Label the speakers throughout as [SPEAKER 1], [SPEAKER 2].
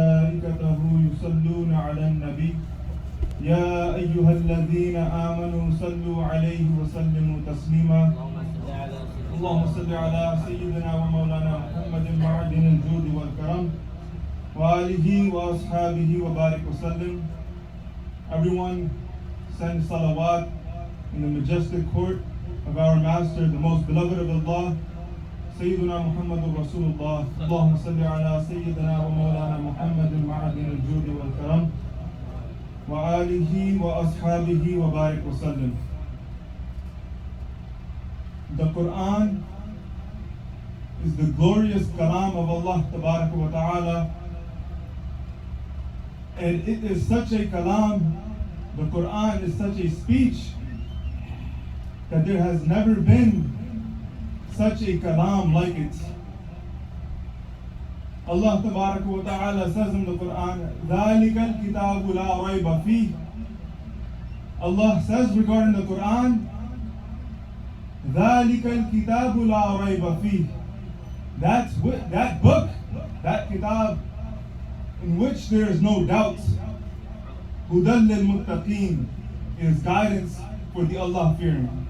[SPEAKER 1] ملائكته يصلون على النبي يا أيها الذين آمنوا صلوا عليه وسلموا تسليما اللهم صل على سيدنا ومولانا محمد معدن الجود والكرم وآله وأصحابه وبارك وسلم. Everyone send salawat in the majestic court of our Master, the most beloved of Allah, سيدنا محمد رسول الله. اللهم صل على سيدنا ومولانا محمد معدن الجود والكرم وآله وأصحابه وبارك وسلم. The Quran is the glorious kalam of Allah Tabaraka wa Ta'ala, and it is such a kalam, the Quran is such a speech, that there has never been such a kalam like it. Allah Tabaraka wa Ta'ala says in the Quran, ذَلِكَ الْكِتَابُ لَا رَيْبَ فِيهِ. Allah says regarding the Quran, ذَلِكَ الْكِتَابُ لَا رَيْبَ فِيهِ. That book, that kitab, in which there is no doubt, هُدًى لِلْمُتَّقِينَ, is guidance for the Allah-fearing.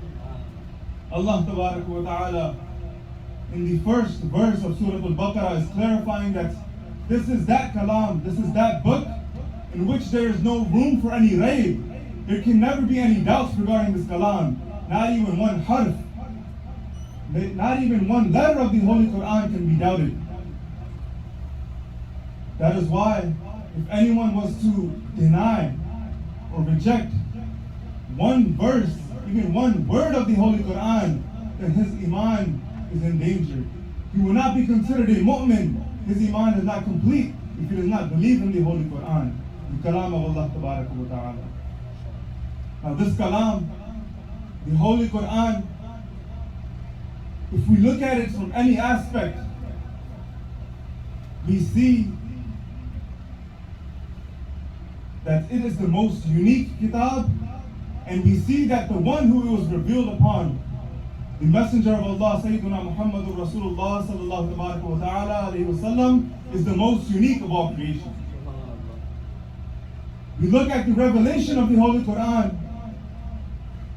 [SPEAKER 1] Allah Tabaraka wa Ta'ala in the first verse of Surah Al-Baqarah is clarifying that this is that kalam, this is that book in which there is no room for any rayb. There can never be any doubts regarding this kalam. Not even one harf, not even one letter of the Holy Quran can be doubted. That is why if anyone was to deny or reject one verse, even one word of the Holy Quran, then his iman is in danger. He will not be considered a mu'min. His iman is not complete if he does not believe in the Holy Quran, the kalam of Allah Tabaraka wa Ta'ala. Now this kalam, the Holy Quran, if we look at it from any aspect, we see that it is the most unique kitab, and we see that the one who it was revealed upon, the Messenger of Allah, Sayyiduna Muhammadur Rasulullah sallallahu wa ta'ala alayhi wa sallam, is the most unique of all creation. We look at the revelation of the Holy Quran,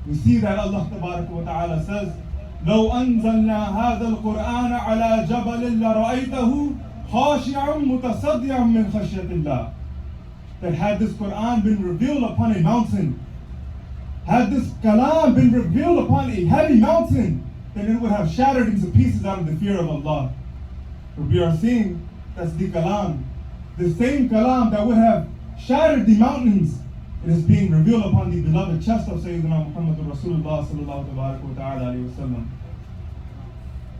[SPEAKER 1] we see that Allah wa ta'ala says, لو أنزلنا هذا القرآن على جبل لرأيته خاشعا متصدعا من خشية الله. That had this Quran been revealed upon a mountain, had this kalam been revealed upon a heavy mountain, then it would have shattered into pieces out of the fear of Allah. But we are seeing that's the kalam, the same kalam that would have shattered the mountains. It is being revealed upon the beloved chest of Sayyidina Muhammad Rasulullah sallallahu wa ta'ala alayhi wa sallam.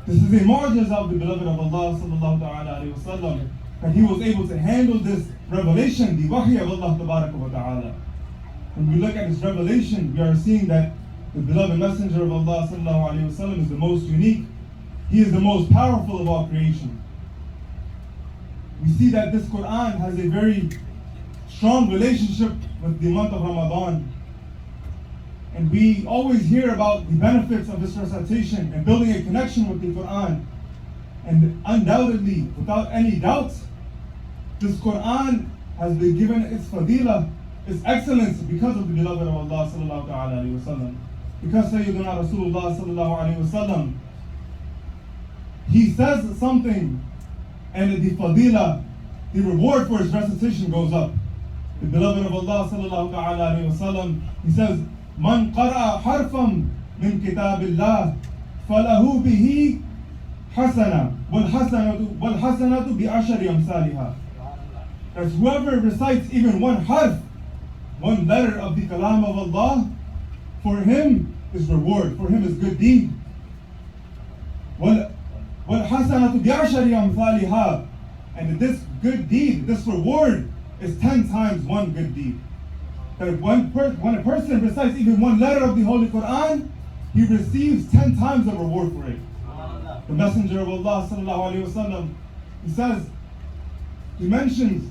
[SPEAKER 1] This is a mu'jiz of the beloved of Allah sallallahu alayhi wa sallam, that he was able to handle this revelation, the wahy of Allah Tabaraka wa Ta'ala. When we look at this revelation, we are seeing that the beloved Messenger of Allah sallallahu alayhi wa sallam is the most unique. He is the most powerful of all creation. We see that this Quran has a very strong relationship with the month of Ramadan. And we always hear about the benefits of this recitation and building a connection with the Quran. And undoubtedly, without any doubt, this Quran has been given its fadilah, its excellence, because of the beloved of Allah sallallahu alayhi wa sallam. Because Sayyidina Rasulullah sallallahu alayhi wa sallam, he says something, and the fadilah, the reward for his recitation goes up. The beloved of Allah sallallahu alayhi wa sallam, he says, "Man qara'a harfam min kitabillah, falahu bihi hasana, wal hasanatu bi ashari amsalha." That whoever recites even one harf, one letter of the kalam of Allah, for him is reward, for him is good deed. Wal hasanatu bi ashari amsalha, and this good deed, this reward, is 10 times one good deed. That when a person recites even one letter of the Holy Quran, he receives 10 times the reward for it. The Messenger of Allah sallallahu alayhi wa sallam, he says, he mentions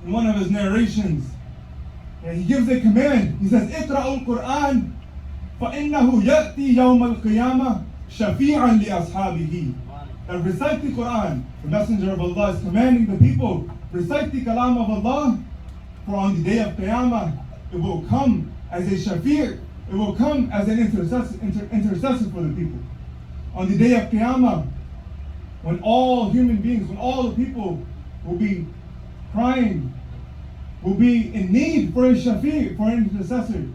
[SPEAKER 1] in one of his narrations, and he gives a command. He says, اقرأوا القرآن فإنه يأتي يوم القيامة شفيعا لأصحابه. That recite the Quran. The Messenger of Allah is commanding the people recite the kalam of Allah, for on the day of Qiyamah, it will come as a shafiq, it will come as an intercessor for the people. On the day of Qiyamah, when all human beings, when all the people will be crying, will be in need for a shafiq, for an intercessor,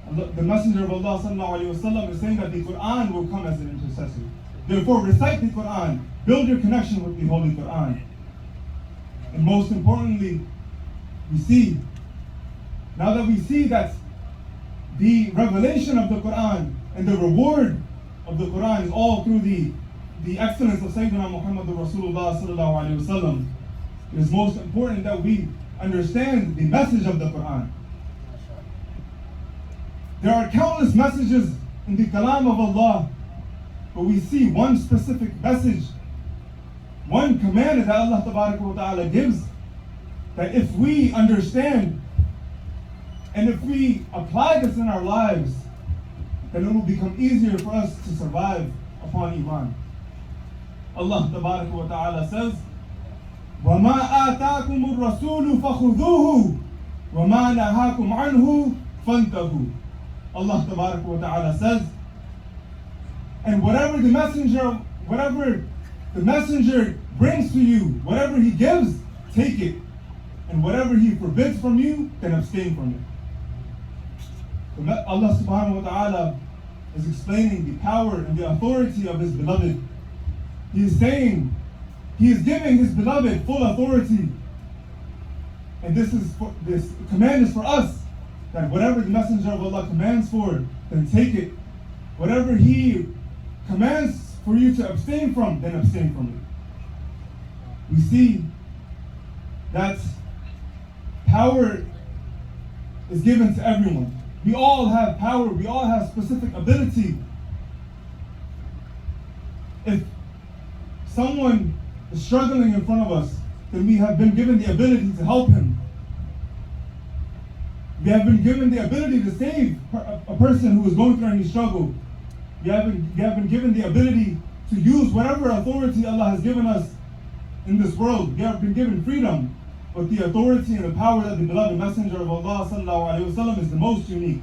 [SPEAKER 1] the Messenger of Allah sallallahu alaihi wasallam is saying that the Quran will come as an intercessor. Therefore, recite the Quran, build your connection with the Holy Quran. And most importantly, now that we see that the revelation of the Quran and the reward of the Quran is all through the excellence of Sayyidina Muhammad Rasulullah sallallahu alaihi wasallam, it is most important that we understand the message of the Quran. There are countless messages in the kalam of Allah, but we see one specific message, one command that Allah wa ta'ala gives, that if we understand and if we apply this in our lives, then it will become easier for us to survive upon Iman. Allah wa ta'ala says, وَمَا آتَاكُمُ الرَّسُولُ فَخُذُوهُ وَمَا نَهَاكُمْ عَنْهُ فَانْتَهُوا. Allah wa ta'ala says, and whatever the messenger brings to you, whatever he gives, take it. And whatever he forbids from you, then abstain from it. So Allah subhanahu wa ta'ala is explaining the power and the authority of his beloved. He is saying, he is giving his beloved full authority. And this command is for us, that whatever the Messenger of Allah commands for, then take it. Whatever he commands for you to abstain from, then abstain from it. We see that power is given to everyone. We all have power, we all have specific ability. If someone is struggling in front of us, then we have been given the ability to help him. We have been given the ability to save a person who is going through any struggle. We have been given the ability to use whatever authority Allah has given us in this world. We have been given freedom, but the authority and the power that the beloved Messenger of Allah sallallahu alaihi wasallam is the most unique.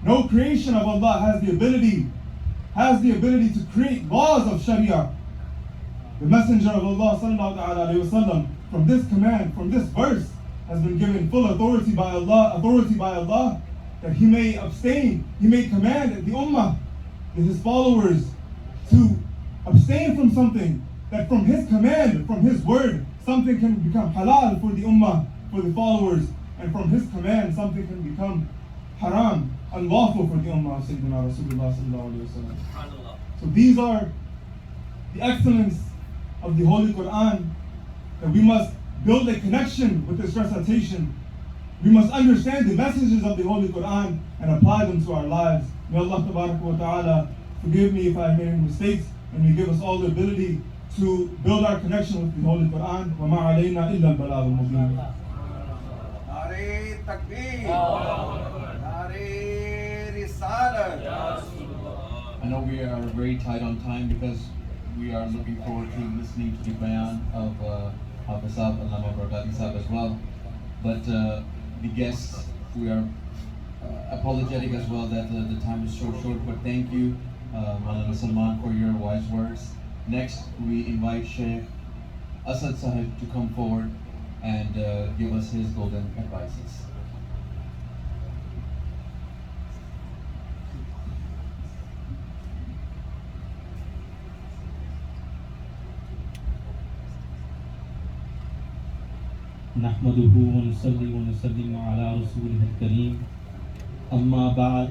[SPEAKER 1] No creation of Allah has the ability to create laws of Sharia. The Messenger of Allah sallallahu alaihi wasallam, from this command, from this verse, has been given full authority by Allah, that he may abstain, he may command the ummah, his followers, to abstain from something, that from his command, from his word, something can become halal for the ummah, for the followers, and from his command, something can become haram, unlawful for the ummah of Sayyidina Rasulullah sallallahu alaihi wasallam. So these are the excellence of the Holy Quran, that we must build a connection with its recitation. We must understand the messages of the Holy Quran and apply them to our lives. May Allah wa ta'ala forgive me if I made any mistakes, and may give us all the ability to build our connection with the Holy Quran. وَمَا عَلَيْنَا إِلَّا الْبَلَاغُ الْمُبِينُ.
[SPEAKER 2] Nare Takbir. Nare Risalat.
[SPEAKER 3] I know we are very tight on time because we are looking forward to listening to the bayan of Hafiz Sahib, Allama Barakati Sahib as well. But the guests, we are apologetic as well that the time is so short. But thank you, Maulana Salman, for your wise words. Next, we invite Sheikh Asad Sahib to come forward and give us his golden advices.
[SPEAKER 4] نحمده ونصلي ونسلم على رسوله الكريم أما بعد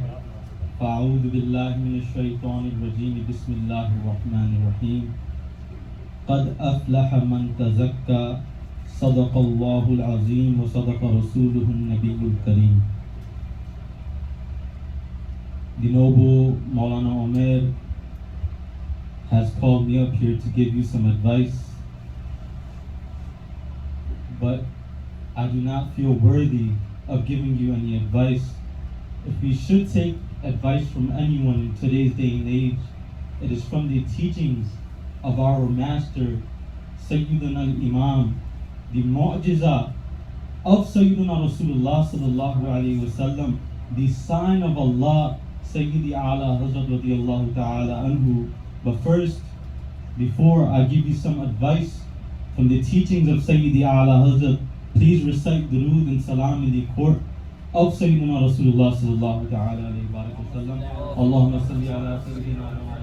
[SPEAKER 4] فأعوذ بالله من الشيطان الرجيم بسم الله الرحمن الرحيم قد أفلح من تزكى صدق الله العظيم وصدق رسوله النبي الكريم. The Noble Maulana Omer has called me up here to give you some advice, but I do not feel worthy of giving you any advice. If we should take advice from anyone in today's day and age, it is from the teachings of our master, Sayyidina al-Imam, the mu'jiza of Sayyidina Rasulullah sallallahu alayhi wasallam, the sign of Allah, Sayyidi Ala Hazrat radiyallahu ta'ala anhu. But first, before I give you some advice from the teachings of Sayyidi Ala Hazrat, please recite durood and salam in the court of Sayyidina Rasulullah sallallahu ta'ala alayhi wa sallam. Allahumma salli ala Sayyidina Muhammad.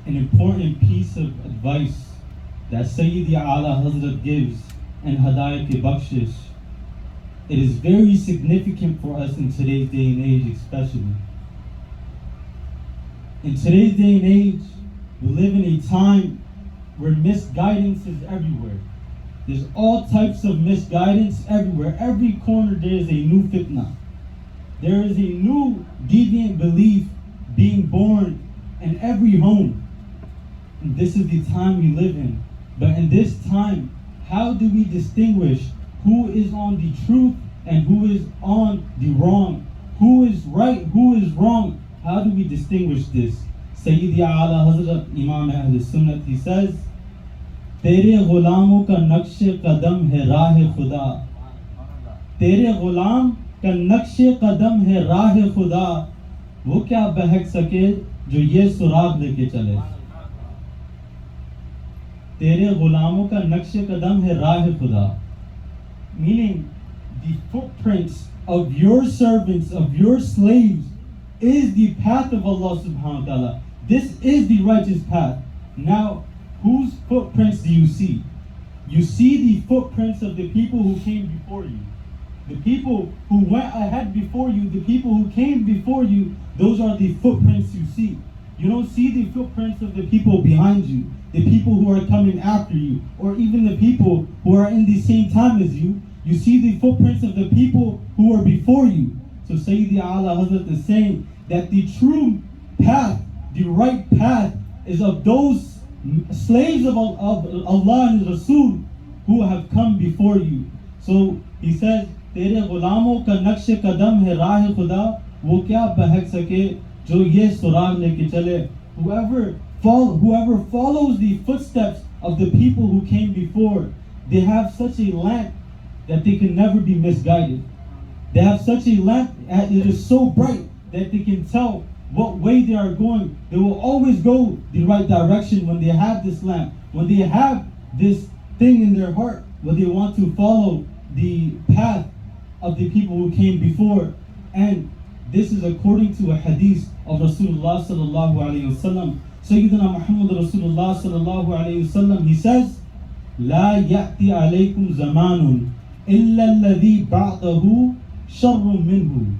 [SPEAKER 4] An important piece of advice that Sayyidi Ala Hazrat gives in Hadayat-e-Bakshish, it is very significant for us in today's day and age especially. In today's day and age, we live in a time where misguidance is everywhere. There's all types of misguidance everywhere. Every corner there is a new fitna. There is a new deviant belief being born in every home. And this is the time we live in. But in this time, how do we distinguish who is on the truth and who is on the wrong? Who is right, who is wrong? How do we distinguish this? Sayyidi Ala Hazrat Imam Ahl Sunnat, he says, Tere ghulamo ka naqsh qadam hai rah khuda. Tere ghulam ka naqsh qadam hai rah khuda. Wo kya bahak sake jo ye surag leke chale. Tere ghulamo ka naqsh qadam hai rah khuda. Meaning, the footprints of your servants, of your slaves, is the path of Allah subhanahu wa ta'ala. This is the righteous path. Now, whose footprints do you see? You see the footprints of the people who came before you. The people who went ahead before you, the people who came before you, those are the footprints you see. You don't see the footprints of the people behind you, the people who are coming after you, or even the people who are in the same time as you. You see the footprints of the people who are before you. So Sayyidi Ala Hazrat is saying that the true path, the right path, is of those slaves of Allah and His Rasul who have come before you. So he says, Tere ghulamo ka naqsh qadam hai rah khuda, wo kya bahak sake jo ye surag leke chale. Whoever follows the footsteps of the people who came before, they have such a lamp that they can never be misguided. They have such a lamp, it is so bright that they can tell what way they are going. They will always go the right direction when they have this lamp, when they have this thing in their heart, when they want to follow the path of the people who came before. And this is according to a hadith of Rasulullah sallallahu alayhi wasallam. Sayyidina Muhammad Rasulullah sallallahu alayhi wasallam, he says, La ya'ti alaykum zamanun illa alladhi ba'dahu sharrun minhu.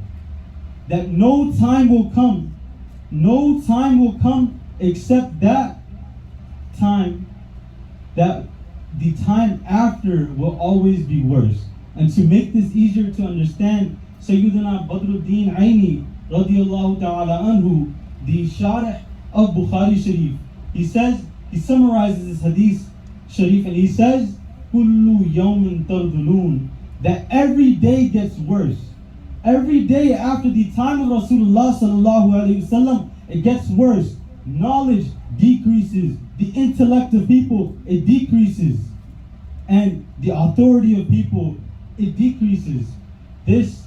[SPEAKER 4] That no time will come except that time, that the time after will always be worse. And to make this easier to understand, Sayyidina Badruddin Aini radiyallahu ta'ala anhu, the Sharih of Bukhari Sharif, he says, he summarizes this hadith Sharif and he says, Kullu yawmin tardulun, that every day gets worse. Every day after the time of Rasulullah sallallahu alayhi wasallam, it gets worse. Knowledge decreases. The intellect of people, it decreases. And the authority of people, it decreases. This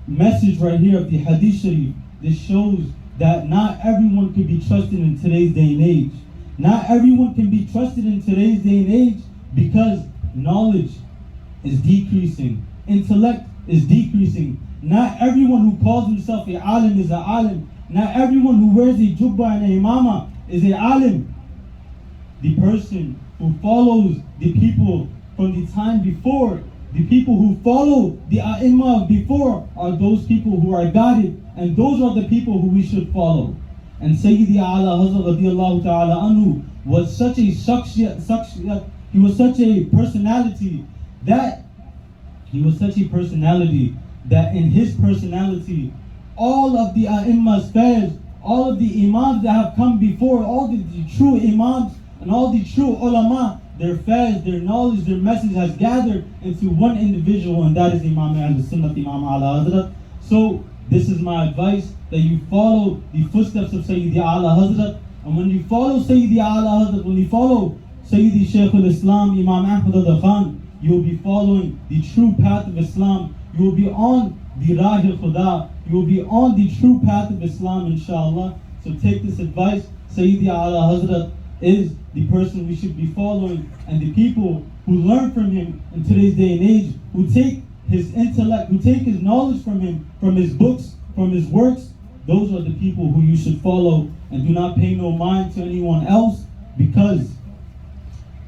[SPEAKER 4] message right here of the Hadith Sharif, this shows that not everyone can be trusted in today's day and age. Not everyone can be trusted in today's day and age because knowledge is decreasing. Intellect is decreasing. Not everyone who calls himself a alim is a alim. Not everyone who wears a jubba and a imama is a alim. The person who follows the people from the time before, the people who follow the ai before, are those people who are guided, and those are the people who we should follow. And Sayyidi Ala Hazrat radiyallahu ta'ala anhu was such a shakhsiyat, he was such a personality that in his personality, all of the ai fairs, all of the imams that have come before, all the true imams and all the true ulama, their fairs, their knowledge, their message has gathered into one individual, and that is Imam Ahl Sunnat, Imam Ala Hazrat. So this is my advice, that you follow the footsteps of Sayyidi Ala Hazrat, And when you follow Sayyidi Ala Hazrat, when you follow Sayyidi Shaykh al-Islam, Imam Ahmad al-Khan, you will be following the true path of Islam. You will be on the Rah al-Khuda. You will be on the true path of Islam, inshallah. So take this advice. Sayyidi Ala Hazrat is the person we should be following, and the people who learn from him in today's day and age, who take his intellect, who take his knowledge from him, from his books, from his works, those are the people who you should follow, and do not pay no mind to anyone else, because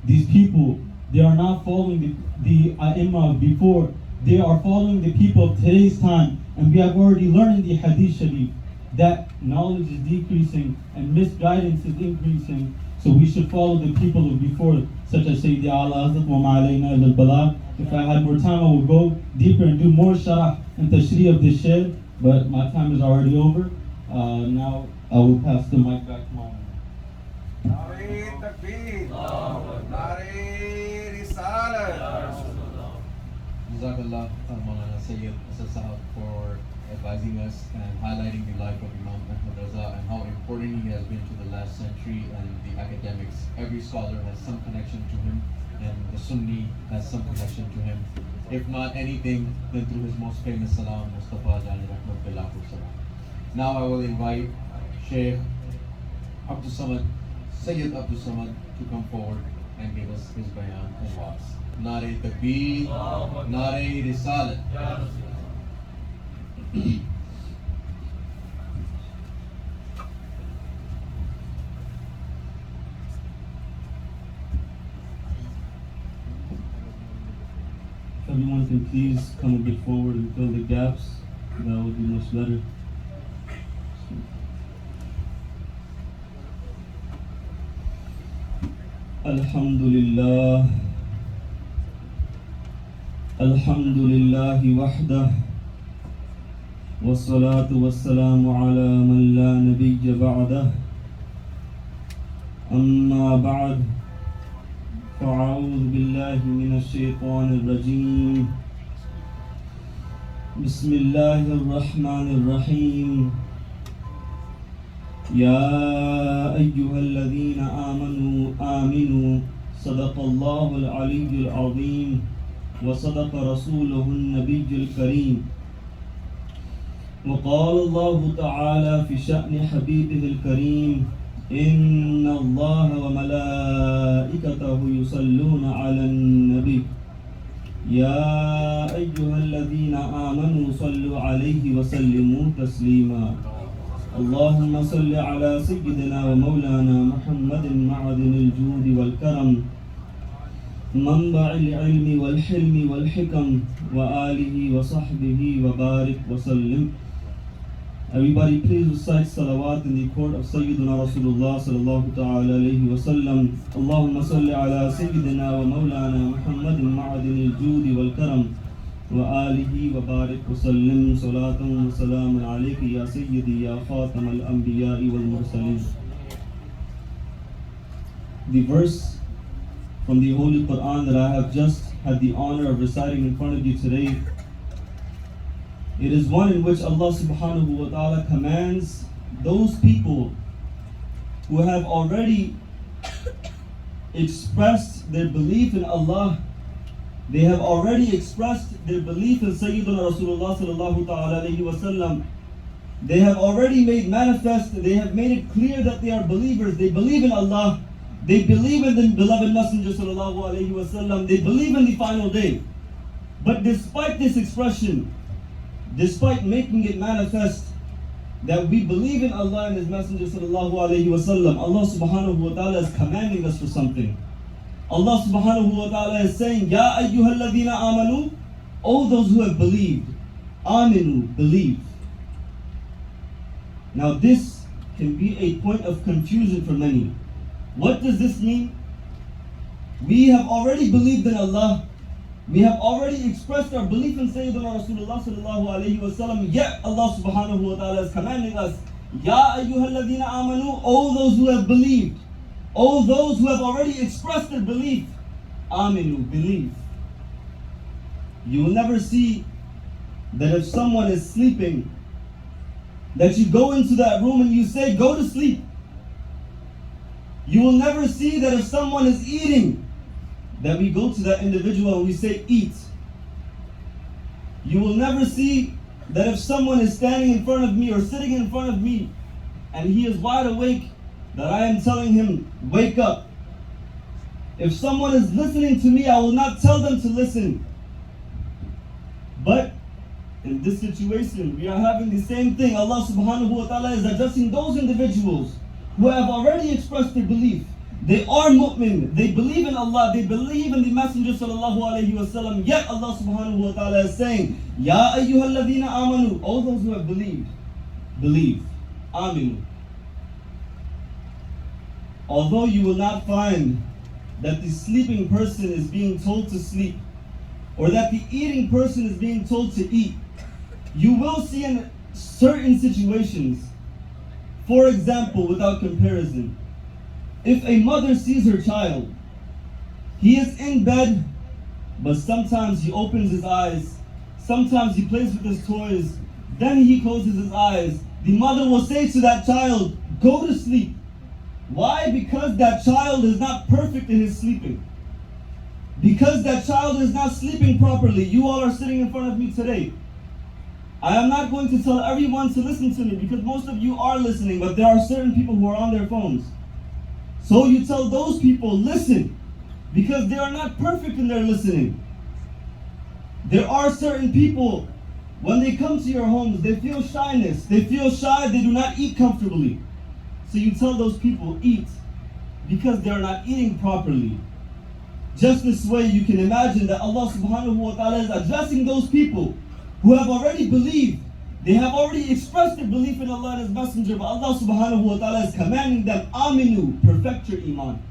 [SPEAKER 4] these people, they are not following the Ai-Imah of before. They are following the people of today's time, and we have already learned in the Hadith Sharif that knowledge is decreasing and misguidance is increasing. So we should follow the people of before, such as Sayyidi Ala Hazrat wa ma alayna illa al-balagh. If I had more time, I would go deeper and do more sharah and tashrih of this sher, but my time is already over. Now I will pass the mic back to my
[SPEAKER 2] Nare Takbir. Nare Risalat.
[SPEAKER 3] Jazakallah Maulana Sayyid Asad Sahab for advising us and highlighting the life of Imam Ahmad Raza and how important he has been to the last century and the academics. Every scholar has some connection to him, and the Sunni has some connection to him. If not anything, then through his most famous salam, Mustafa Jani Rahmat Billah Salam. Now I will invite Sheikh Abdul Samad, Sayyid Abdul Samad, to come forward and give us his bayan and wa'az. Nare Takbir, Nare Risalat.
[SPEAKER 4] If everyone can please come a bit forward and fill the gaps, that would be much better. Alhamdulillah. Alhamdulillah wahdah. والصلاة والسلام على من لا نبي بعده أما بعد فأعوذ بالله من الشيطان الرجيم بسم الله الرحمن الرحيم يا أيها الذين آمنوا صدق الله العلي العظيم وصدق رسوله النبي الكريم وقال الله تعالى في شأن حبيبه الكريم إن الله وملائكته يصلون على النبي يا أيها الذين آمنوا صلوا عليه وسلموا تسليما اللهم صل على سيدنا ومولانا محمد معدن الجود والكرم منبع العلم والحلم والحكم وآله وصحبه وبارك وسلم. Everybody please recite salawat in the court of Sayyidina Rasulullah sallallahu ta'ala alayhi wa sallam. Allahumma salli ala Sayyidina wa Mawlana Muhammadin ma'adin al-judi wal-karam wa alihi wa barik wa sallim salatan wa salaman alayki ya Sayyidi ya khatam al-anbiya'i wal-mursaleen. The verse from the Holy Quran that I have just had the honor of reciting in front of you today, it is one in which Allah subhanahu wa ta'ala commands those people who have already expressed their belief in Allah, they have already expressed their belief in Sayyidina Rasulullah sallallahu ta'ala alayhi wa sallam, they have already made manifest, they have made it clear that they are believers, they believe in Allah, they believe in the beloved Messenger sallallahu alayhi wa sallam, they believe in the final day. But despite this expression, despite making it manifest that we believe in Allah and His Messenger sallallahu alayhi wa sallam, Allah subhanahu wa ta'ala is commanding us for something. Allah subhanahu wa ta'ala is saying, Ya ayyuhal ladhina amanu, O those who have believed, aminu, believe. Now this can be a point of confusion for many. What does this mean? We have already believed in Allah. We have already expressed our belief in Sayyidina Rasulullah sallallahu alayhi wa sallam, yet Allah subhanahu wa ta'ala is commanding us, Ya ayyuhal ladhina amanu, O those who have believed, O those who have already expressed their belief, aminu, believe. You will never see that if someone is sleeping, that you go into that room and you say, go to sleep.
[SPEAKER 5] You will never see that if someone is eating, that we go to that individual and we say, eat. You will never see that if someone is standing in front of me or sitting in front of me and he is wide awake, that I am telling him, wake up. If someone is listening to me, I will not tell them to listen. But in this situation, we are having the same thing. Allah subhanahu wa ta'ala is addressing those individuals who have already expressed their belief. They are mu'min, they believe in Allah, they believe in the Messenger sallallahu alayhi wa sallam. Yet Allah subhanahu wa ta'ala is saying, Ya ayyuhalladhina amanu, all those who have believed, believe, aminu. Although you will not find that the sleeping person is being told to sleep, or that the eating person is being told to eat, you will see in certain situations, for example, without comparison, if a mother sees her child, he is in bed, but sometimes he opens his eyes, sometimes he plays with his toys, then he closes his eyes. The mother will say to that child, go to sleep. Why? Because that child is not perfect in his sleeping. Because that child is not sleeping properly. You all are sitting in front of me today. I am not going to tell everyone to listen to me because most of you are listening, but there are certain people who are on their phones. So you tell those people, listen, because they are not perfect in their listening. There are certain people, when they come to your homes, they feel shyness. They feel shy, they do not eat comfortably. So you tell those people, eat, because they are not eating properly. Just this way, you can imagine that Allah subhanahu wa ta'ala is addressing those people who have already believed. They have already expressed their belief in Allah and His Messenger, but Allah subhanahu wa ta'ala is commanding them, aminu, perfect your iman.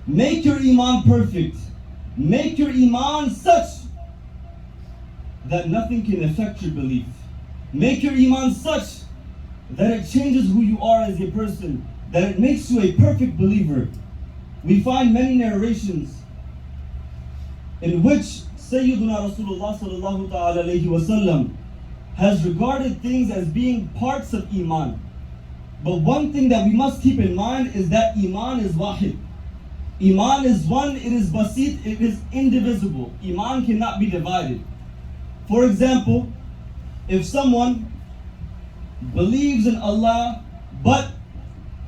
[SPEAKER 5] Make your iman perfect. Make your iman such that nothing can affect your belief. Make your iman such that it changes who you are as a person, that it makes you a perfect believer. We find many narrations in which Sayyiduna Rasulullah sallallahu ta'ala alayhi wa sallam has regarded things as being parts of iman. But one thing that we must keep in mind is that iman is wahid. Iman is one, it is basit, it is indivisible. Iman cannot be divided. For example, if someone believes in Allah, but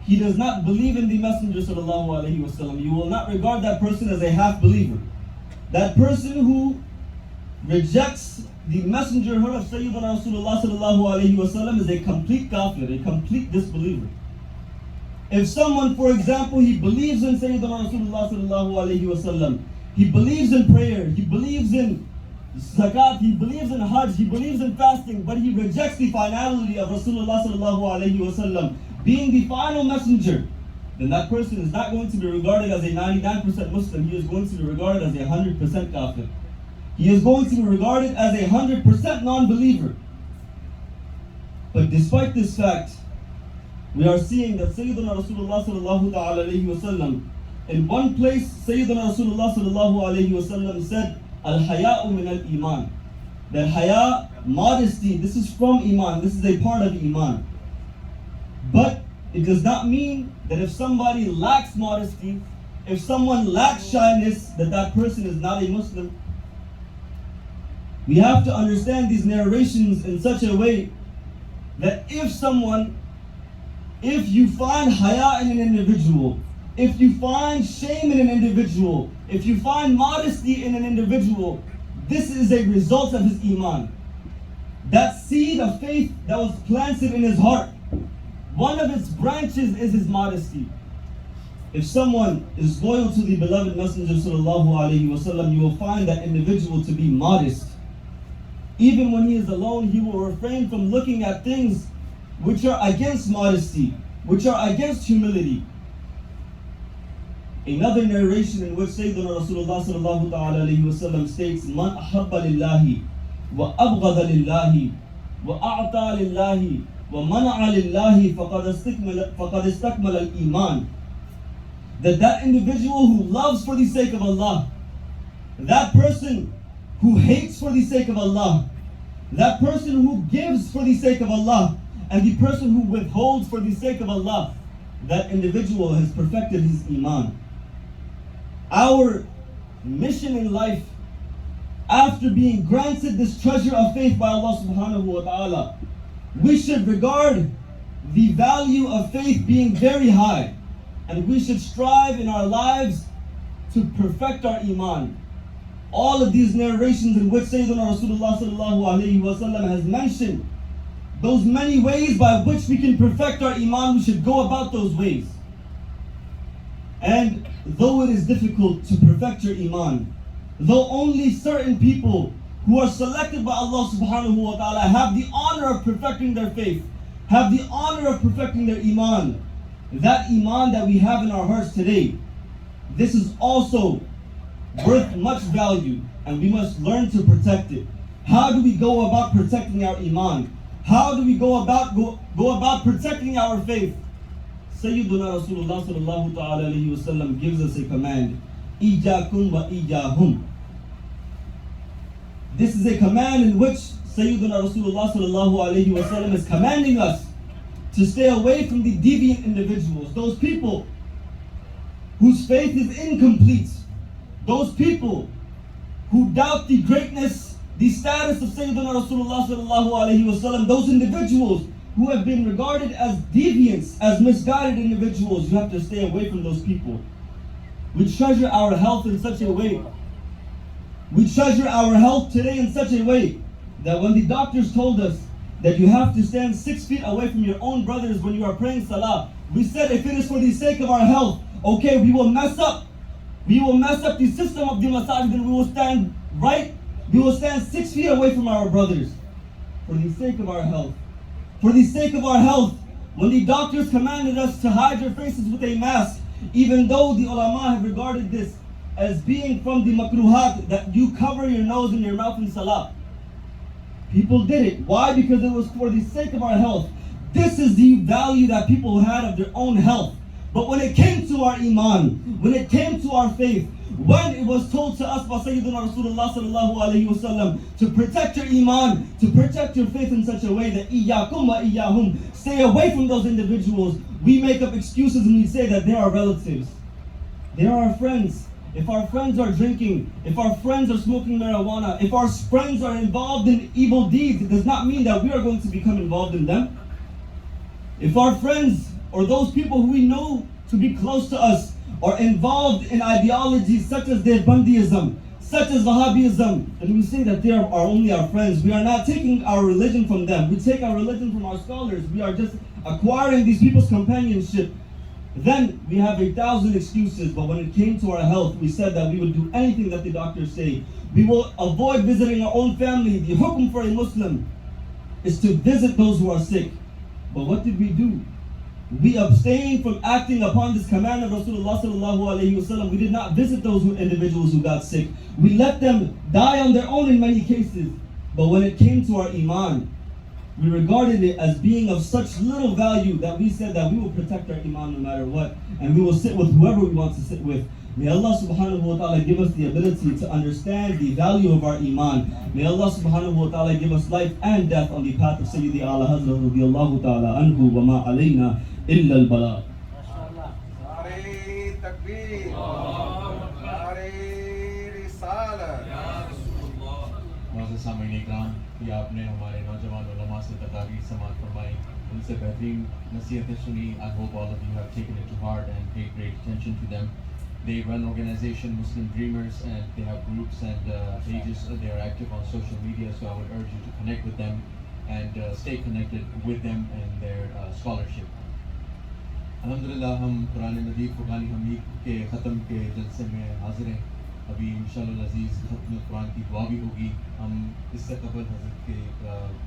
[SPEAKER 5] he does not believe in the Messenger sallallahu alaihi wasallam, you will not regard that person as a half believer. That person who rejects the messengerhood of Sayyidina Rasulullah sallallahu alaihi wasallam is a complete kafir, a complete disbeliever. If someone, for example, he believes in Sayyidina Rasulullah sallallahu alaihi wasallam, he believes in prayer, he believes in zakat, he believes in hajj, he believes in fasting, but he rejects the finality of Rasulullah sallallahu alaihi wasallam being the final messenger, then that person is not going to be regarded as a 99% Muslim. He is going to be regarded as a 100% kafir. He is going to be regarded as a 100% non-believer. But despite this fact, we are seeing that Sayyidina Rasulullah sallallahu ta'ala alayhi wa sallam, in one place, Sayyidina Rasulullah sallallahu alayhi wa sallam said, Al-haya'u min al-iman. That haya, modesty, this is from iman, this is a part of iman. But it does not mean that if somebody lacks modesty, if someone lacks shyness, that that person is not a Muslim. We have to understand these narrations in such a way that if you find haya in an individual, if you find shame in an individual, if you find modesty in an individual, this is a result of his iman. That seed of faith that was planted in his heart, one of its branches is his modesty. If someone is loyal to the beloved Messenger sallallahu alaihi wasallam, you will find that individual to be modest. Even when he is alone, he will refrain from looking at things which are against modesty, which are against humility. Another narration in which Sayyidina Rasulullah sallallahu ta'ala alayhi wa sallam states, Man ahabba lillahi, wa abghada lillahi, wa a'ta lillahi, wa mana'a lillahi, faqad istakmala al-iman. That individual who loves for the sake of Allah, that person who hates for the sake of Allah, that person who gives for the sake of Allah, and the person who withholds for the sake of Allah, that individual has perfected his iman. Our mission in life, after being granted this treasure of faith by Allah subhanahu wa ta'ala, we should regard the value of faith being very high, and we should strive in our lives to perfect our iman. All of these narrations in which Sayyidina Rasulullah sallallahu alayhi wa sallam has mentioned those many ways by which we can perfect our iman, we should go about those ways. And though it is difficult to perfect your iman, though only certain people who are selected by Allah subhanahu wa ta'ala have the honor of perfecting their faith, have the honor of perfecting their iman, that iman that we have in our hearts today, this is also worth much value, and we must learn to protect it. How do we go about protecting our iman? How do we go about protecting our faith? Sayyiduna Rasulullah sallallahu ta'ala alayhi wa sallam gives us a command. Ijakum wa ijahum. This is a command in which Sayyiduna Rasulullah sallallahu alayhi wa sallam is commanding us to stay away from the deviant individuals, those people whose faith is incomplete, those people who doubt the greatness, the status of Sayyidina Rasulullah sallallahu alayhi wa sallam, those individuals who have been regarded as deviants, as misguided individuals. You have to stay away from those people. We treasure our health in such a way. We treasure our health today in such a way that when the doctors told us that you have to stand 6 feet away from your own brothers when you are praying salah, we said if it is for the sake of our health, okay, we will mess up. We will mess up the system of the masajid, and we will stand 6 feet away from our brothers for the sake of our health. For the sake of our health, when the doctors commanded us to hide your faces with a mask, even though the ulama have regarded this as being from the makruhat, that you cover your nose and your mouth in salah, people did it. Why? Because it was for the sake of our health. This is the value that people had of their own health. But when it came to our iman, when it came to our faith, when it was told to us by Sayyidina Rasulullah sallallahu alayhi wa sallam to protect your iman, to protect your faith in such a way that iyyakum wa iyyahum, stay away from those individuals, we make up excuses and we say that they are relatives. They are our friends. If our friends are drinking, if our friends are smoking marijuana, if our friends are involved in evil deeds, it does not mean that we are going to become involved in them. If our friends or those people who we know to be close to us are involved in ideologies such as Deobandism, such as Wahhabism, and we say that they are only our friends, we are not taking our religion from them. We take our religion from our scholars. We are just acquiring these people's companionship. Then we have 1,000 excuses, but when it came to our health, we said that we would do anything that the doctors say. We will avoid visiting our own family. The hukum for a Muslim is to visit those who are sick. But what did we do? We abstained from acting upon this command of Rasulullah sallallahu alayhi wa sallam. We did not visit those individuals who got sick. We let them die on their own in many cases. But when it came to our iman, we regarded it as being of such little value that we said that we will protect our iman no matter what, and we will sit with whoever we want to sit with. May Allah subhanahu wa ta'ala give us the ability to understand the value of our iman. May Allah subhanahu wa ta'ala give us life and death on the path of Sayyidi Ala Hazrat radiyallahu ta'ala anhu wa ma alayna illa al-bala.
[SPEAKER 2] Nare takbir, nare risalat.
[SPEAKER 3] معزز سامعین اکرام، یہ آپ نے ہمارے نوجوان علماء سے تقاریر سماعت فرمائی، ان سے بہترین نصیحتیں سنی. I hope all of you have taken it to heart and paid great attention to them. They run organization Muslim Dreamers, and they have groups and pages. They are active on social media, so I would urge you to connect with them and stay connected with them and their scholarship. الحمدللہ ہم قرآن مجید فرقان حمید کے ختم کے جلسے میں حاضر ہیں. ابھی انشاءاللہ العزیز ختم قرآن کی دعا بھی ہوگی. ہم اس سے قبل حضرت کے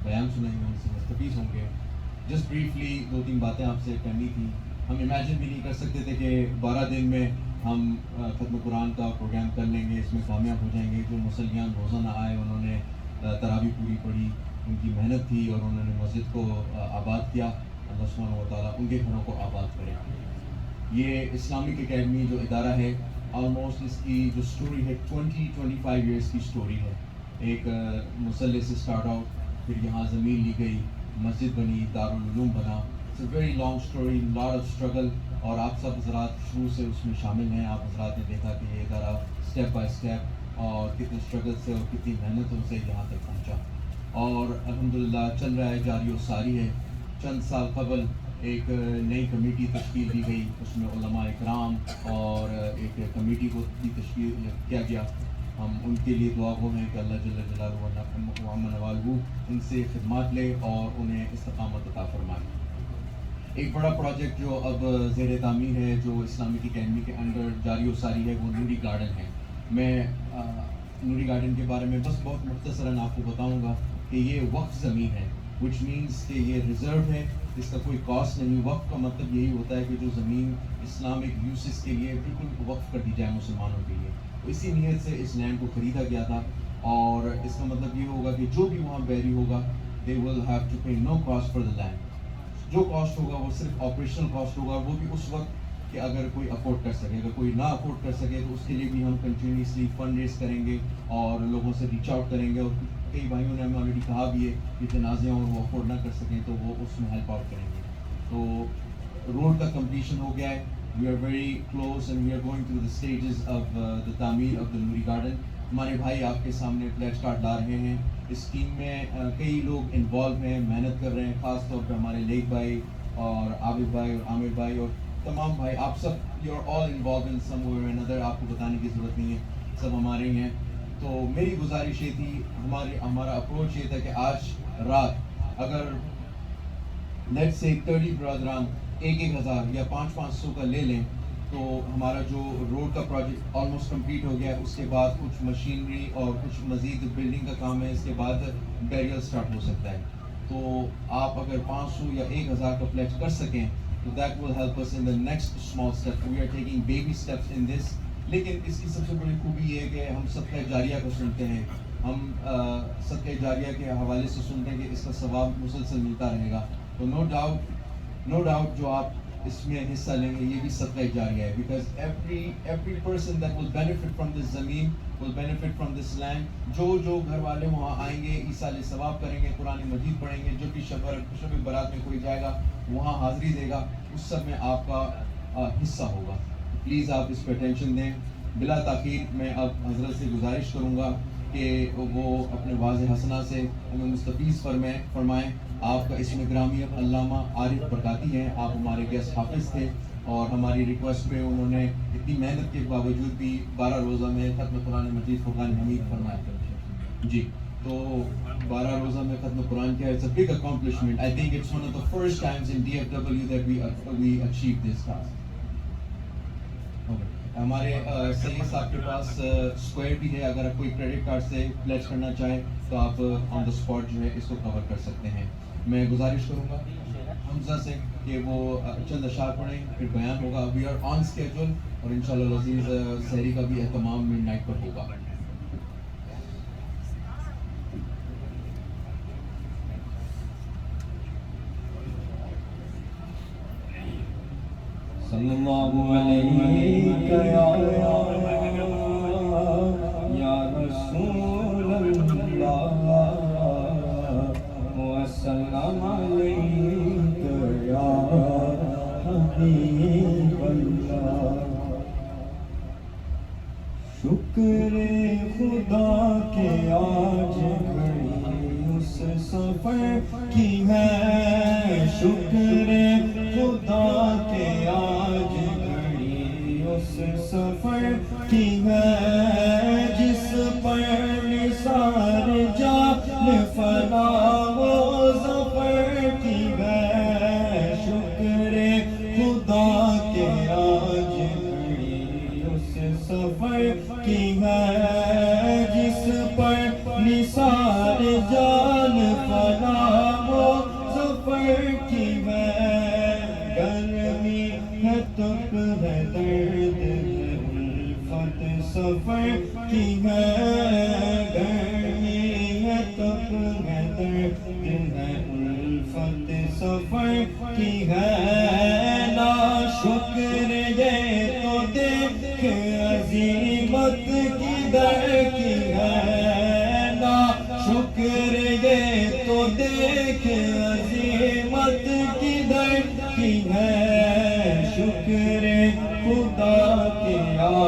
[SPEAKER 3] بیان سنیں گے، ان سے مستفیض ہوں گے. جسٹ بریفلی 2-3 باتیں آپ سے کہنی تھیں. ہم امیجن بھی نہیں کر سکتے تھے کہ 12 دن میں ہم ختم قرآن کا پروگرام کر لیں گے، اس میں کامیاب ہو جائیں گے. جو مسلیان روزہ نہ آئے، انہوں نے تراویح پوری پڑھی، ان کی محنت تھی اور انہوں نے مسجد کو آباد کیا. اللہ سبحانہ و تعالیٰ ان کے گھروں کو آباد کرے. یہ اسلامک اکیڈمی جو ادارہ ہے، آلموسٹ اس کی جو سٹوری ہے 20-25 ایئرس کی سٹوری ہے. ایک مسلح سے سٹارٹ آؤٹ، پھر یہاں زمین لی گئی، مسجد بنی، دارالعلوم بنا. It's a very long story, lot of struggle, اور آپ سب حضرات شروع سے اس میں شامل ہیں. آپ حضرات نے دیکھا کہ یہ ادارہ اسٹیپ بائی اسٹیپ اور کتنے اسٹرگل سے اور کتنی محنتوں سے یہاں تک پہنچا, اور الحمدللہ چل رہا ہے, جاری و ساری ہے. چند سال قبل ایک نئی کمیٹی تشکیل دی گئی, اس میں علماء اکرام اور ایک کمیٹی کو بھی تشکیل کیا گیا. ہم ان کے لیے دعا گو ہیں کہ اللہ جل جلالہ و عم نوالہ ان سے خدمات لے اور انہیں استقامت عطا فرمائے. ایک بڑا پروجیکٹ جو اب زیر تعمیر ہے, جو اسلامک اکیڈمی کے انڈر جاری و ساری ہے, وہ نوری گارڈن ہے. میں نوری گارڈن کے بارے میں بس بہت مختصراً آپ کو بتاؤں گا کہ یہ وقف زمین ہے, وچ مینس کہ یہ ریزرو ہے, اس کا کوئی کاسٹ نہیں. وقف کا مطلب یہی ہوتا ہے کہ جو زمین اسلامک یوسز کے لیے بالکل وقف کر دی جائے مسلمانوں کے لیے. اسی نیت سے اس لینڈ کو خریدا گیا تھا, اور اس کا مطلب یہ ہوگا کہ جو بھی وہاں بیری ہوگا they will have to pay no cost for the land. جو کاسٹ ہوگا وہ صرف آپریشنل کاسٹ ہوگا, وہ بھی اس وقت کہ اگر کوئی افورڈ کر سکے. اگر کوئی نہ افورڈ کر سکے تو اس کے لیے بھی ہم کنٹینیوسلی فنڈ ریز کریں گے اور لوگوں سے ریچ آؤٹ کریں گے. اور کئی بھائیوں نے ہمیں آلریڈی کہا بھی ہے کہ جنازے اور وہ افورڈ نہ کر سکیں تو وہ اس میں ہیلپ آؤٹ کریں گے. تو روڈ کا کمپلیشن ہو گیا ہے. We are very close and we are going through the stages of the تعمیر آف دا نوری گارڈن. ہمارے بھائی آپ کے سامنے پلیج کارڈ لا رہے ہیں. اس ٹیم میں کئی لوگ انوالو ہیں, محنت کر رہے ہیں, خاص طور پہ ہمارے لیک بھائی اور عابد بھائی اور عامر بھائی اور تمام بھائی. آپ سب you are all involved in some way or another, آپ کو بتانے کی ضرورت نہیں ہے, سب ہمارے ہیں. تو میری گزارش یہ تھی, ہمارا اپروچ یہ تھا کہ آج رات اگر لیٹ سے 30 برادران 1,000 یا 500 کا لے لیں تو ہمارا جو روڈ کا پروجیکٹ آلموسٹ کمپلیٹ ہو گیا ہے. اس کے بعد کچھ مشینری اور کچھ مزید بلڈنگ کا کام ہے, اس کے بعد بیریل سٹارٹ ہو سکتا ہے. تو آپ اگر 500 یا 1,000 کا پلیج کر سکیں تو that will help us in the next small step. We are taking baby steps in this. لیکن اس کی سب سے بڑی خوبی یہ ہے کہ ہم صدقہ جاریہ کو سنتے ہیں, ہم صدقہ جاریہ کے حوالے سے سنتے ہیں کہ اس کا ثواب مسلسل ملتا رہے گا. تو نو ڈاؤٹ جو آپ اس میں حصہ لیں گے یہ بھی صدقہ جاریہ ہے, because every person that will benefit from this زمین will benefit from this land. جو گھر والے وہاں آئیں گے, ایصال ثواب کریں گے, قرآن مجید پڑھیں گے, جو بھی شب برات میں کوئی جائے گا وہاں حاضری دے گا, اس سب میں آپ کا حصہ ہوگا. پلیز آپ اس پہ اٹینشن دیں. بلا تاخیر میں اب حضرت سے گزارش کروں گا کہ وہ اپنے واضح حسنہ سے ہمیں مستفیض فرمائیں. آپ کا اسم گرامی علامہ عارف برکاتی ہیں, آپ ہمارے گیسٹ حافظ تھے, اور ہماری ریکویسٹ پہ انہوں نے اتنی محنت کے باوجود بھی 12 روزہ میں ختم قرآن مجید فرقان حمید فرمایا. جی, تو 12 روزہ میں ختم قرآن کیا, it's a big accomplishment. I think it's one of the first times in DFW that we achieved this task. ہمارے سید صاحب کے پاس اسکوائر بھی ہے, اگر کوئی کریڈٹ کارڈ سے پلیج کرنا چاہے تو آپ آن دا اسپاٹ جو ہے اس کو کور کر سکتے ہیں. میں گزارش کروں گا حمزہ سے کہ وہ چند اشعار پڑھیں, پھر بیان ہوگا. وی آر آن اسکیجول, اور انشاءاللہ العزیز سحری کا بھی اہتمام مڈ نائٹ پر ہوگا.
[SPEAKER 6] صلی اللہ علیہ یا رسول اللہ وسلم علیک یا حبیب اللہ. شکر خدا کے آج گھڑی اس سفر کی ہے, شکر خدا کے آج گھڑی اس سفر کی ہے, جس پر نثار جان فنا و ظفر کی ہے. شکر خدا کے آج گھڑی اس سفر کی ہے, جس پر نثار جان فنا و ظفر کی ہے. گرمی ہے تپ ہے درد ہے الفت سفر کی ہے, گرمی ہے تپ ہے درد ہے الفت سفر کی ہے. نا شکر یہ تو دیکھ عظیمت کی در کی ہے, نا شکر یہ تو دیکھ عظیمت کی در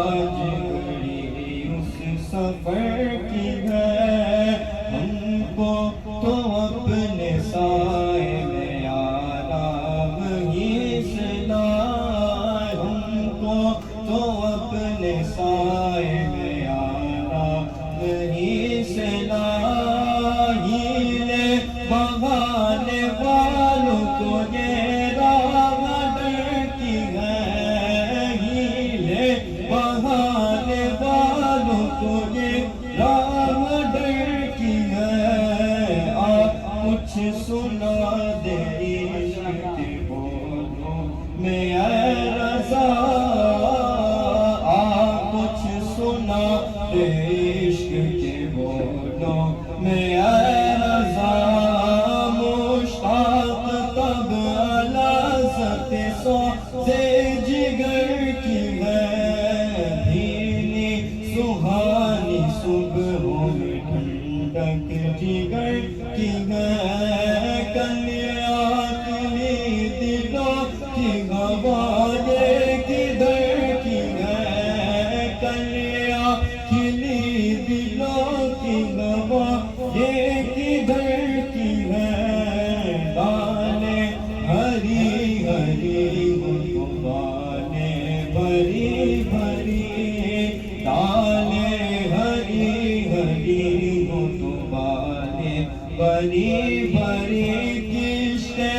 [SPEAKER 6] آج گھڑی اس سفر کی ہے، ہم کو تو اپنے سائے میں آرام ہی سے لائے، ہم کو تو اپنے سائے میں آرام ہی سے لائے، ہیلے بہانے والوں کو یہ راہ ڈرتی ہے، ہیلے بہانے والوں کو یہ راہ ڈرتی ہے، آپ کچھ سنا دے عشق کے بولوں میں اے رضا، آپ کچھ سنا دے عشق کے بولوں میں اے رضا، مشتاق تب لذت سوزے جگر کی ہے، بھینی سہانی صبحوں میں ٹھنڈک جگر کی ہے، کلیاں کلی دلوں کی ہوا یہ کدھر کی ہے، کلیاں کلی دلوں کی ہوا یہ کدھر کی ہے، دانے ہری ہری ہو دانے بھری بھری، دانے ہری ہری ہو دانے بھری بھری، کشتے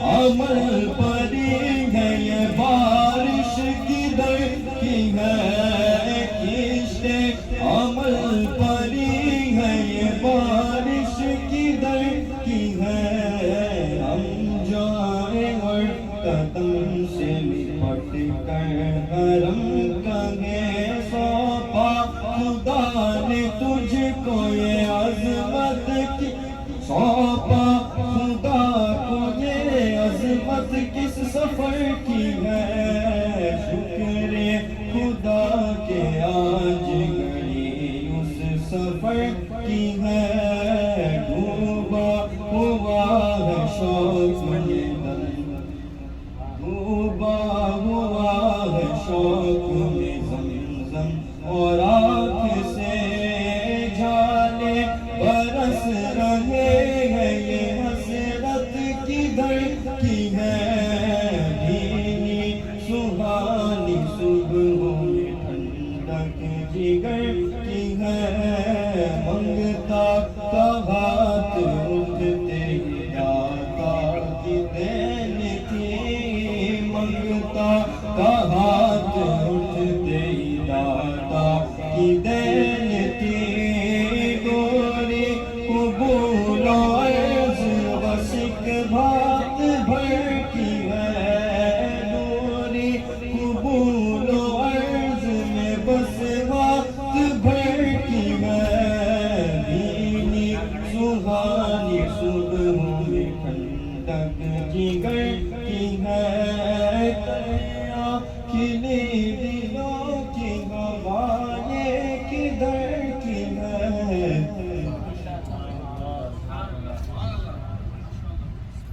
[SPEAKER 6] عمل پری ہے یہ بارش کدھر کی ہے، کشتے عمل پری ہے یہ بارش کدھر کی ہے، ہم جائیں اور قدم سے لپٹ کر حرم کہیں سونپا خدا نے تجھ کو یہ عظمت کی، سونپا خدا کو یہ عظمت کس سفر کی ہے، شکر خدا کے آج گھڑی اس سفر کی ہے، ڈوبا ہوا ہے شوق میں دم، ڈوبا ہوا ہے شوق میں زمزم، اور آنکھ سے جھالے برس رہے ہیں یہ حسرت کدھر کی ہے، بھینی سہانی صبحوں میں ٹھنڈک جگر کی ہے، منگتا کا ہاتھ اٹھتے ہی داتا کی دین تھی، منگتا کا ہاتھ اٹھتے ہی داتا کی دین تھی، گوری قبول و عرض وسک بات بھر کی ہے، گوری قبول و عرض میں بس بات بھر کی ہے، بھینی سہانی صبحوں میں ٹھنڈک جگر کی ہے، کلیاں کھلی دلوں کی ہوا یہ کدھر کی ہے۔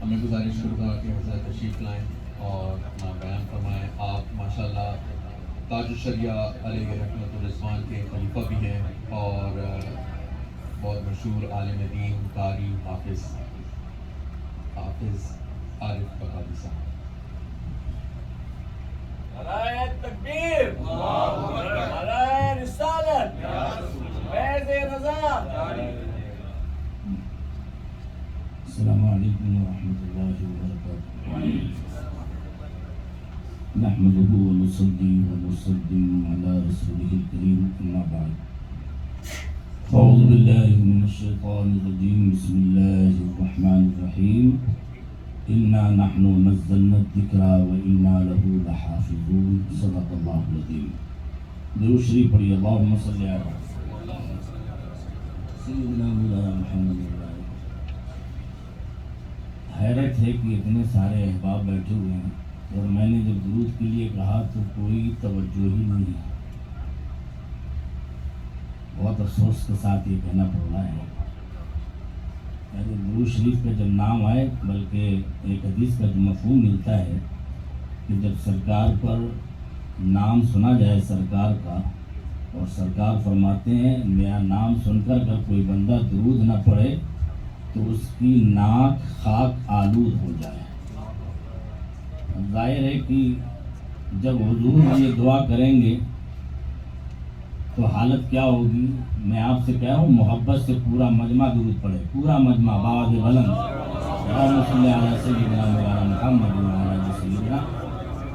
[SPEAKER 3] ہمیں گزارش کروں گا کہ حضرت تشریف لائیں اور اپنا بیان فرمائیں۔ آپ ماشاءاللہ تاج الشریعہ علیہ رحمۃ الرضوان کے خلیفہ بھی ہیں اور بہت مشہور عالم دین، قاری، حافظ عارف بغدادی صاحب۔
[SPEAKER 7] نعرہ تکبیر، نعرہ رسالت، فیض رضا۔
[SPEAKER 8] السلام علیکم ورحمۃ اللہ وبرکاتہ، نحمده ونصلي ونسلم على رسوله الكريم، أما بعد، أعوذ بالله من الشيطان الرجيم، بسم الله الرحمن الرحيم، إنا نحن نزلنا الذكر وإنا له لحافظون، صدق الله العظيم۔ درود شریف پڑھیے، اللهم صل علی سیدنا مولانا محمد۔ حیرت ہے کہ اتنے سارے احباب بیٹھے ہوئے ہیں اور میں نے جب درود کے لیے کہا تو کوئی توجہ ہی نہیں ہے، بہت افسوس کے ساتھ یہ کہنا پڑ رہا ہے۔ درود شریف کا جب نام آئے، بلکہ ایک حدیث کا جو مفہوم ملتا ہے کہ جب سرکار پر نام سنا جائے سرکار کا، اور سرکار فرماتے ہیں میرا نام سن کر اگر کوئی بندہ درود نہ پڑھے تو اس کی ناک خاک آلود ہو جائے۔ ظاہر ہے کہ جب حضور یہ دعا کریں گے تو حالت کیا ہوگی؟ میں آپ سے کہہ رہا ہوں محبت سے پورا مجمع درود پڑھے، پورا مجمع باواد بلند اللہم صلی علی سیدنا مولانا محمد وعلی سیدنا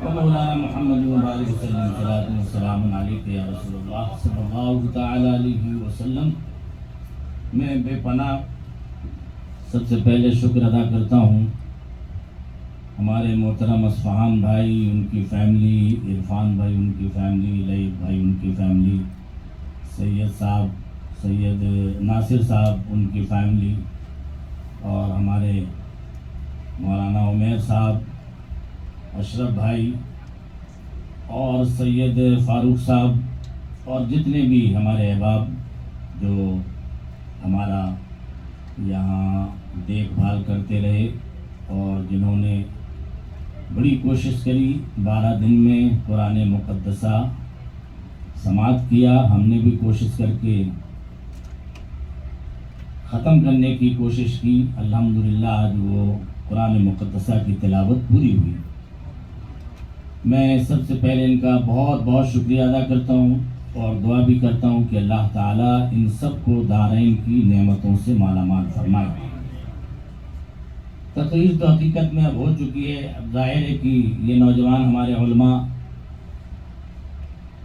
[SPEAKER 8] مولانا محمد مبارک وسلم صلاۃ و سلام علیک یا رسول اللہ صلی اللہ تعالی علیہ وسلم۔ میں بے پناہ سب سے پہلے شکر ادا کرتا ہوں ہمارے محترم اصفہان بھائی، ان کی فیملی، عرفان بھائی ان کی فیملی، لئیب بھائی ان کی فیملی، سید صاحب، سید ناصر صاحب ان کی فیملی، اور ہمارے مولانا عمیر صاحب، اشرف بھائی اور سید فاروق صاحب، اور جتنے بھی ہمارے احباب جو ہمارا یہاں دیکھ بھال کرتے رہے اور جنہوں نے بڑی کوشش کری 12 دن میں قرآن مقدسہ سماعت کیا۔ ہم نے بھی کوشش کر کے ختم کرنے کی کوشش کی، الحمدللہ آج وہ قرآن مقدسہ کی تلاوت پوری ہوئی۔ میں سب سے پہلے ان کا بہت بہت شکریہ ادا کرتا ہوں اور دعا بھی کرتا ہوں کہ اللہ تعالیٰ ان سب کو دارین کی نعمتوں سے مالا مال فرمائے۔ تقریر تو حقیقت میں اب ہو چکی ہے، اب ظاہر ہے کہ یہ نوجوان ہمارے علماء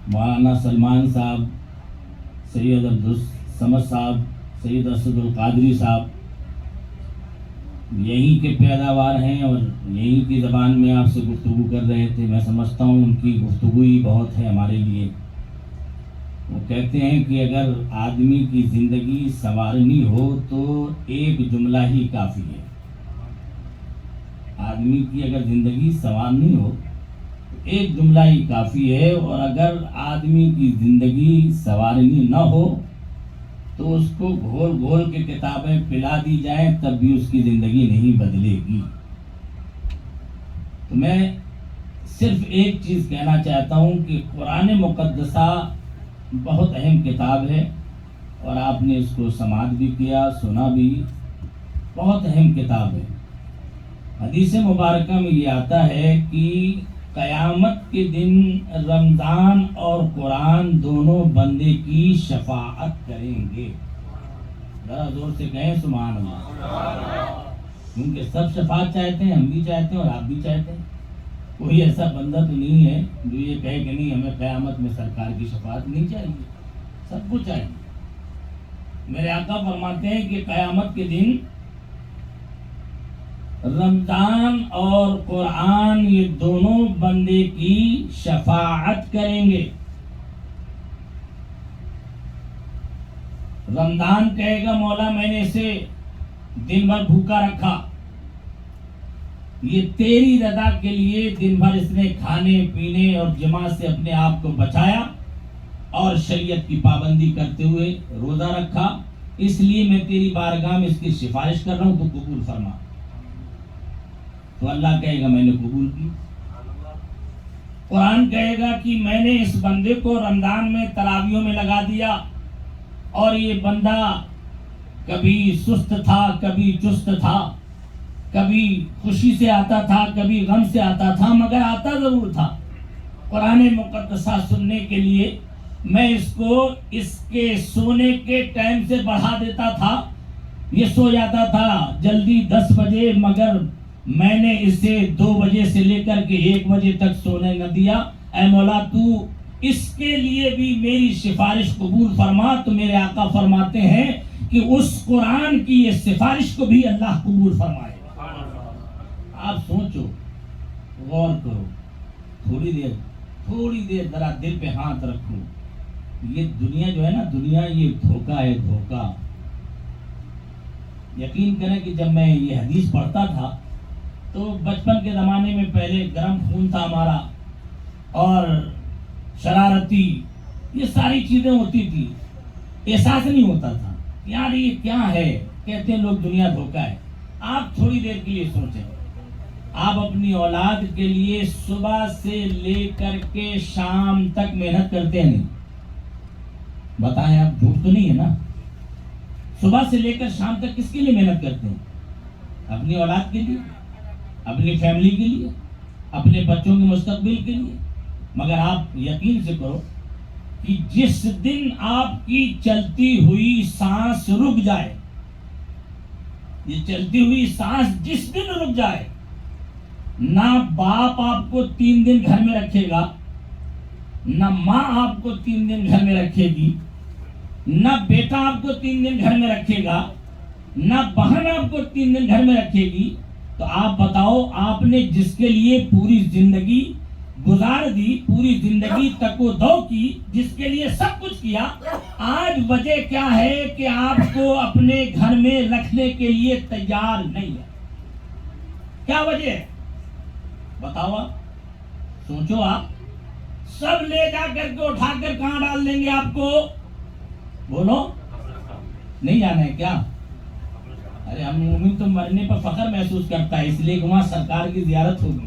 [SPEAKER 8] مولانا سلمان صاحب، سید عبدالصمد صاحب، سید اسد القادری صاحب یہیں کے پیداوار ہیں اور یہیں کی زبان میں آپ سے گفتگو کر رہے تھے۔ میں سمجھتا ہوں ان کی گفتگو ہی بہت ہے ہمارے لیے۔ وہ کہتے ہیں کہ اگر آدمی کی زندگی سنوارنی ہو تو ایک جملہ ہی کافی ہے۔ آدمی کی اگر زندگی سنوارنی ہو تو ایک جملہ ہی کافی ہے، اور اگر آدمی کی زندگی سنوارنی نہ ہو تو اس کو گھول گھول کے کتابیں پلا دی جائیں تب بھی اس کی زندگی نہیں بدلے گی۔ تو میں صرف ایک چیز کہنا چاہتا ہوں کہ قرآن مقدسہ بہت اہم کتاب ہے، اور آپ نے اس کو سماعت بھی کیا، سنا بھی، بہت اہم کتاب ہے۔ حدیث مبارکہ میں یہ آتا ہے کہ قیامت کے دن رمضان اور قرآن دونوں بندے کی شفاعت کریں گے۔ ذرا زور سے کہیں سبحان اللہ، کیونکہ سب شفاعت چاہتے ہیں، ہم بھی چاہتے ہیں اور آپ بھی چاہتے ہیں۔ کوئی ایسا بندہ تو نہیں ہے جو یہ کہے کہ نہیں ہمیں قیامت میں سرکار کی شفاعت نہیں چاہیے، سب کو چاہیے۔ میرے آقا فرماتے ہیں کہ قیامت کے دن رمضان اور قرآن یہ دونوں بندے کی شفاعت کریں گے۔ رمضان کہے گا مولا میں نے اسے دن بھر بھوکا رکھا، یہ تیری رضا کے لیے دن بھر اس نے کھانے پینے اور جماع سے اپنے آپ کو بچایا اور شریعت کی پابندی کرتے ہوئے روزہ رکھا، اس لیے میں تیری بارگاہ میں اس کی سفارش کر رہا ہوں، تو قبول فرما۔ تو اللہ کہے گا میں نے قبول کی۔ قرآن کہے گا کہ میں نے اس بندے کو رمضان میں تراویحوں میں لگا دیا، اور یہ بندہ کبھی سست تھا، کبھی چست تھا، کبھی خوشی سے آتا تھا، کبھی غم سے آتا تھا، مگر آتا ضرور تھا قرآن مقدسہ سننے کے لیے۔ میں اس کو اس کے سونے کے ٹائم سے بڑھا دیتا تھا، یہ سو جاتا تھا جلدی 10 بجے، مگر میں نے اسے 2 بجے سے لے کر کے 1 بجے تک سونے نہ دیا۔ اے مولا تو اس کے لیے بھی میری سفارش قبول فرما۔ تو میرے آقا فرماتے ہیں کہ اس قرآن کی یہ سفارش کو بھی اللہ قبول فرمائے۔ آپ سوچو، غور کرو، تھوڑی دیر ذرا دل پہ ہاتھ رکھو۔ یہ دنیا جو ہے نا، دنیا یہ دھوکہ ہے، دھوکہ۔ یقین کریں کہ جب میں یہ حدیث پڑھتا تھا تو بچپن کے زمانے میں پہلے گرم خون تھا ہمارا، اور شرارتی، یہ ساری چیزیں ہوتی تھی، احساس نہیں ہوتا تھا یار یہ کیا ہے۔ کہتے ہیں لوگ دنیا دھوکہ ہے۔ آپ تھوڑی دیر کے لیے سوچیں، آپ اپنی اولاد کے لیے صبح سے لے کر کے شام تک محنت کرتے ہیں نہیں؟ بتائیں آپ، جھوٹ تو نہیں ہے نا؟ صبح سے لے کر شام تک کس کے لیے محنت کرتے ہیں؟ اپنی اولاد کے لیے، اپنی فیملی کے لیے، اپنے بچوں کے مستقبل کے لیے. مگر آپ یقین سے کرو کہ جس دن آپ کی چلتی ہوئی سانس رک جائے، یہ چلتی ہوئی سانس جس دن رک جائے، نہ باپ آپ کو 3 دن گھر میں رکھے گا، نہ ماں آپ کو 3 دن گھر میں رکھے گی، نہ بیٹا آپ کو 3 دن گھر میں رکھے گا، نہ بہن آپ کو 3 دن گھر میں رکھے گی. تو آپ بتاؤ، آپ نے جس کے لیے پوری زندگی گزار دی، پوری زندگی تک و دو کی، جس کے لیے سب کچھ کیا، آج وجہ کیا ہے کہ آپ کو اپنے گھر میں رکھنے کے لیے تیار نہیں ہے؟ کیا وجہ ہے بتاؤ؟ آپ سوچو، آپ سب لے جا کر کے اٹھا کر کہاں ڈال دیں گے آپ کو؟ بولو، نہیں جانا ہے کیا؟ ارے ہم مومن تو مرنے پر فخر محسوس کرتا ہے، اس لیے کہ وہاں سرکار کی زیارت ہوگی،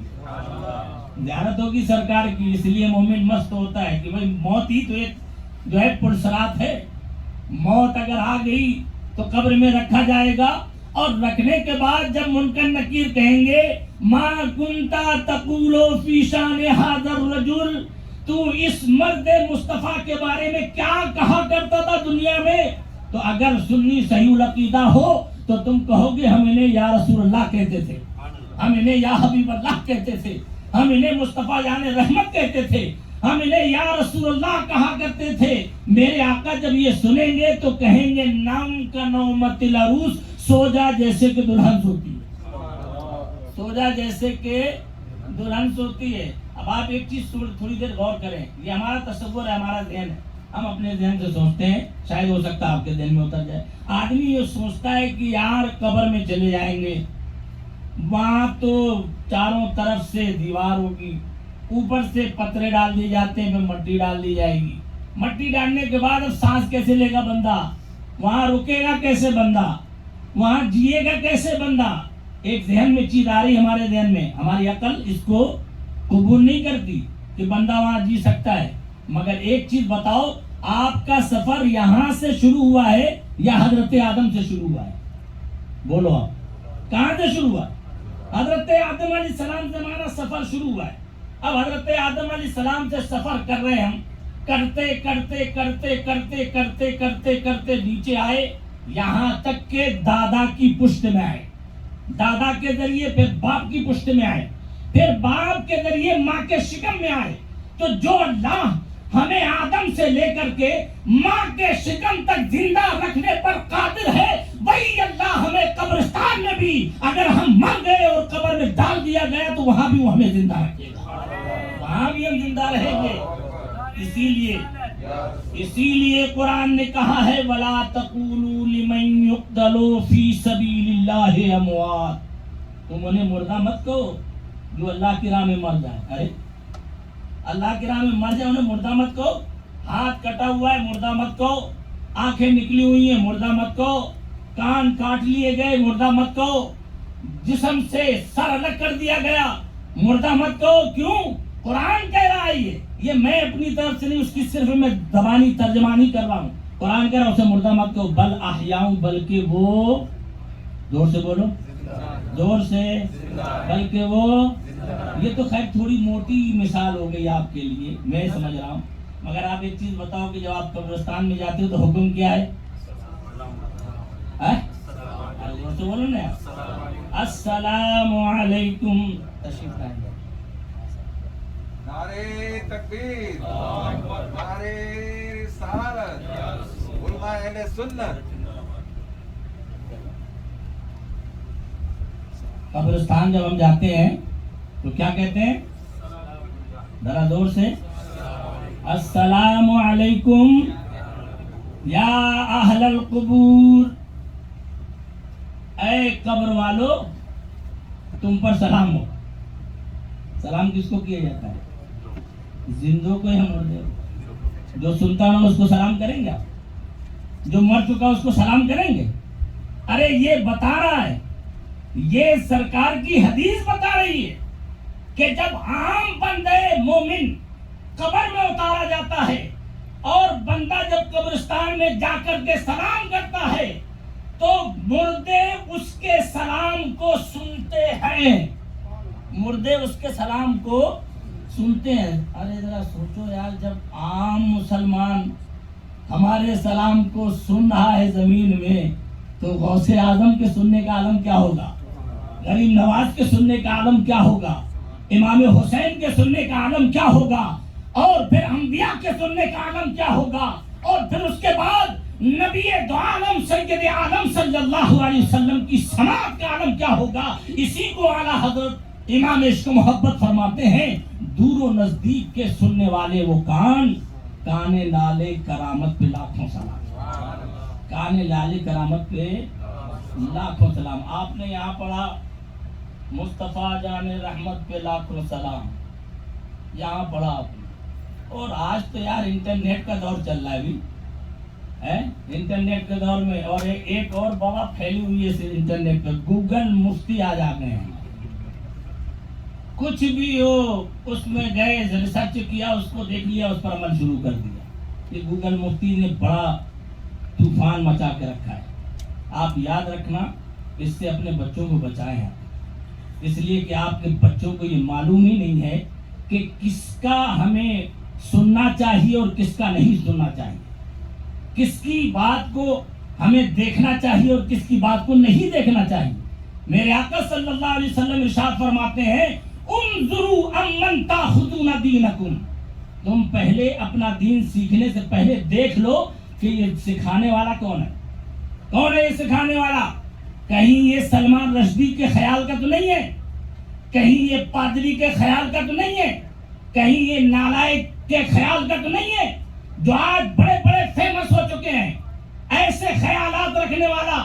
[SPEAKER 8] زیارت ہوگی سرکار کی، اس لیے مومن مست ہوتا ہے کہ بھائی موت ہی تو ایک جو ہے پرسرات ہے. موت اگر آ گئی تو قبر میں رکھا جائے گا، اور رکھنے کے بعد جب منکر نکیر کہیں گے ما کنتا تقول فی شان ھذا الرجل، تو اس مرد مصطفیٰ کے بارے میں کیا کہا کرتا تھا دنیا میں؟ تو اگر سنی صحیح العقیدہ ہو تو تم کہو گے ہم انہیں یا رسول اللہ کہتے تھے، ہم انہیں یا حبیب اللہ کہتے تھے، ہم انہیں مصطفیٰ یعنی رحمت کہتے تھے، ہم انہیں یا رسول اللہ کہا کرتے تھے. میرے آقا جب یہ سنیں گے تو کہیں گے نام کا نومت العروس، سو جا جیسے کہ دلہن سوتی ہے، سو جا جیسے کہ دلہن سوتی ہے. اب آپ ایک چیز تھوڑی دیر غور کریں، یہ ہمارا تصور ہے، ہمارا ذہن ہے، ہم اپنے ذہن سے سوچتے ہیں، شاید ہو سکتا ہے آپ کے ذہن میں اتر جائے. آدمی یہ سوچتا ہے کہ یار قبر میں چلے جائیں گے، وہاں تو چاروں طرف سے دیوار ہوگی، اوپر سے پتھرے ڈال دیے جاتے ہیں، پھر مٹی ڈال دی جائے گی. مٹی ڈالنے کے بعد اب سانس کیسے لے گا بندہ؟ وہاں رکے گا کیسے بندہ؟ وہاں جیے گا کیسے بندہ؟ ایک ذہن میں چیز آ رہی ہمارے ذہن میں، ہماری عقل اس کو قبول نہیں کرتی کہ بندہ وہاں جی سکتا ہے. مگر ایک چیز بتاؤ، آپ کا سفر یہاں سے شروع ہوا ہے یا حضرت آدم سے شروع ہوا ہے؟ بولو آپ، کہاں سے شروع ہوا؟ حضرت آدم علیہ السلام سے ہمارا سفر شروع ہوا ہے. اب حضرت آدم علیہ السلام سے سفر کر رہے ہیں ہم، کرتے کرتے کرتے کرتے کرتے کرتے کرتے نیچے آئے، یہاں تک کہ دادا کی پشت میں آئے، دادا کے ذریعے پھر باپ کی پشت میں آئے، پھر باپ کے ذریعے ماں کے شکم میں آئے. تو جو اللہ ہمیں آدم سے لے کر کے ماں کے شکم تک زندہ رکھنے پر قادر ہے، وہی اللہ ہمیں قبرستان میں بھی اگر ہم مر گئے اور قبر میں ڈال دیا گیا تو وہاں بھی وہ ہمیں زندہ رکھے گا، وہاں بھی ہم زندہ رہیں گے. اسی لیے قرآن نے کہا ہے وَلَا تَقُولُوا لِمَن يُقْتَلُ فِي سَبِيلِ اللَّهِ أَمْوَاتٌ، تم انہیں مردہ مت کہو جو اللہ کی راہ میں مر جائے. ارے اللہ کی راہ میں مر جائے انہیں مردہ مت کہو. ہاتھ کٹا ہوا ہے مردہ مت کہو، آنکھیں نکلی ہوئی ہیں مردہ مت کہو، کان کاٹ لیے گئے مردہ مت کہو، جسم سے سر الگ کر دیا گیا مردہ مت کہو. کیوں؟ قرآن کہہ رہا ہے یہ میں اپنی طرف سے نہیں، اس کی صرف میں زبانی ترجمانی کر رہا ہوں. قرآن کہہ رہا ہے اسے مردہ مت کہو، بل احیاء، بلکہ وہ، زور سے بولو، زور سے، بلکہ وہ. یہ تو خیر تھوڑی موٹی مثال ہو گئی آپ کے لیے، میں سمجھ رہا ہوں. مگر آپ ایک چیز بتاؤ کہ جب آپ قبرستان میں جاتے ہو تو حکم کیا ہے؟ زور سے بولو نا، السلام علیکم. تشریف لائیں.
[SPEAKER 2] نعرے تکبیر، نعرے رسالت، علماء اہل سنت.
[SPEAKER 8] قبرستان جب ہم جاتے ہیں تو کیا کہتے ہیں؟ ذرا زور سے، السلام علیکم یا اہل القبور، اے قبر والو تم پر سلام ہو. سلام کس کو کیا جاتا ہے؟ زندوں کو یا مردے کو؟ جو سنتا نہ اس کو سلام کریں گے؟ جو مر چکا اس کو سلام کریں گے؟ ارے یہ بتا رہا ہے
[SPEAKER 9] یہ سرکار کی حدیث بتا رہی ہے کہ جب عام بندے مومن قبر میں اتارا جاتا ہے اور بندہ جب قبرستان میں جا کر کے سلام کرتا ہے تو مردے اس کے سلام کو سنتے ہیں. مردے اس کے سلام کو سنتے ہیں. ارے ذرا سوچو یار, جب عام مسلمان ہمارے سلام کو سن رہا ہے زمین میں, تو غوث اعظم کے سننے کا عالم کیا ہوگا, غریب نواز کے سننے کا عالم کیا ہوگا, امام حسین کے سننے کا عالم کیا ہوگا, اور پھر انبیاء کے سننے کا عالم کیا ہوگا, اور پھر اس کے بعد نبی دو عالم سید عالم صلی اللہ علیہ وسلم کی سماعت کا عالم کیا ہوگا. اسی کو اعلیٰ حضرت امام عشق و محبت فرماتے ہیں, دور و نزدیک کے سننے والے وہ کان, کانے لالے کرامت پہ لاکھوں سلام, کانے لالے کرامت پہ لاکھوں سلام. آپ نے یہاں پڑھا مصطفیٰ جان رحمت پہ لاکھوں سلام, یہاں پڑھا آپ نے. اور آج تو یار انٹرنیٹ کا دور چل رہا ہے بھی, انٹرنیٹ کے دور میں, اور ایک اور بابا پھیلی ہوئی ہے انٹرنیٹ پر, گوگل مفتی آ جاتے ہیں. کچھ بھی ہو اس میں گئے, ریسرچ کیا, اس کو دیکھ لیا, اس پر عمل شروع کر دیا. یہ گوگل مفتی نے بڑا طوفان مچا کے رکھا ہے. آپ یاد رکھنا, اس سے اپنے بچوں کو بچائیں آپ, اس لیے کہ آپ کے بچوں کو یہ معلوم ہی نہیں ہے کہ کس کا ہمیں سننا چاہیے اور کس کا نہیں سننا چاہیے, کس کی بات کو ہمیں دیکھنا چاہیے اور کس کی بات کو نہیں دیکھنا چاہیے. میرے آقا صلی اللہ علیہ وسلم ارشاد فرماتے ہیں, انظروا امن تاخذون دینکم, تم پہلے اپنا دین سیکھنے سے پہلے دیکھ لو کہ یہ سکھانے والا کون ہے. کون ہے یہ سکھانے والا؟ کہیں یہ سلمان رشدی کے خیال کا تو نہیں ہے, کہیں یہ پادری کے خیال کا تو نہیں ہے, کہیں یہ نالائق کے خیال کا تو نہیں ہے, جو آج بڑے بڑے فیمس ہو چکے ہیں. ایسے خیالات رکھنے والا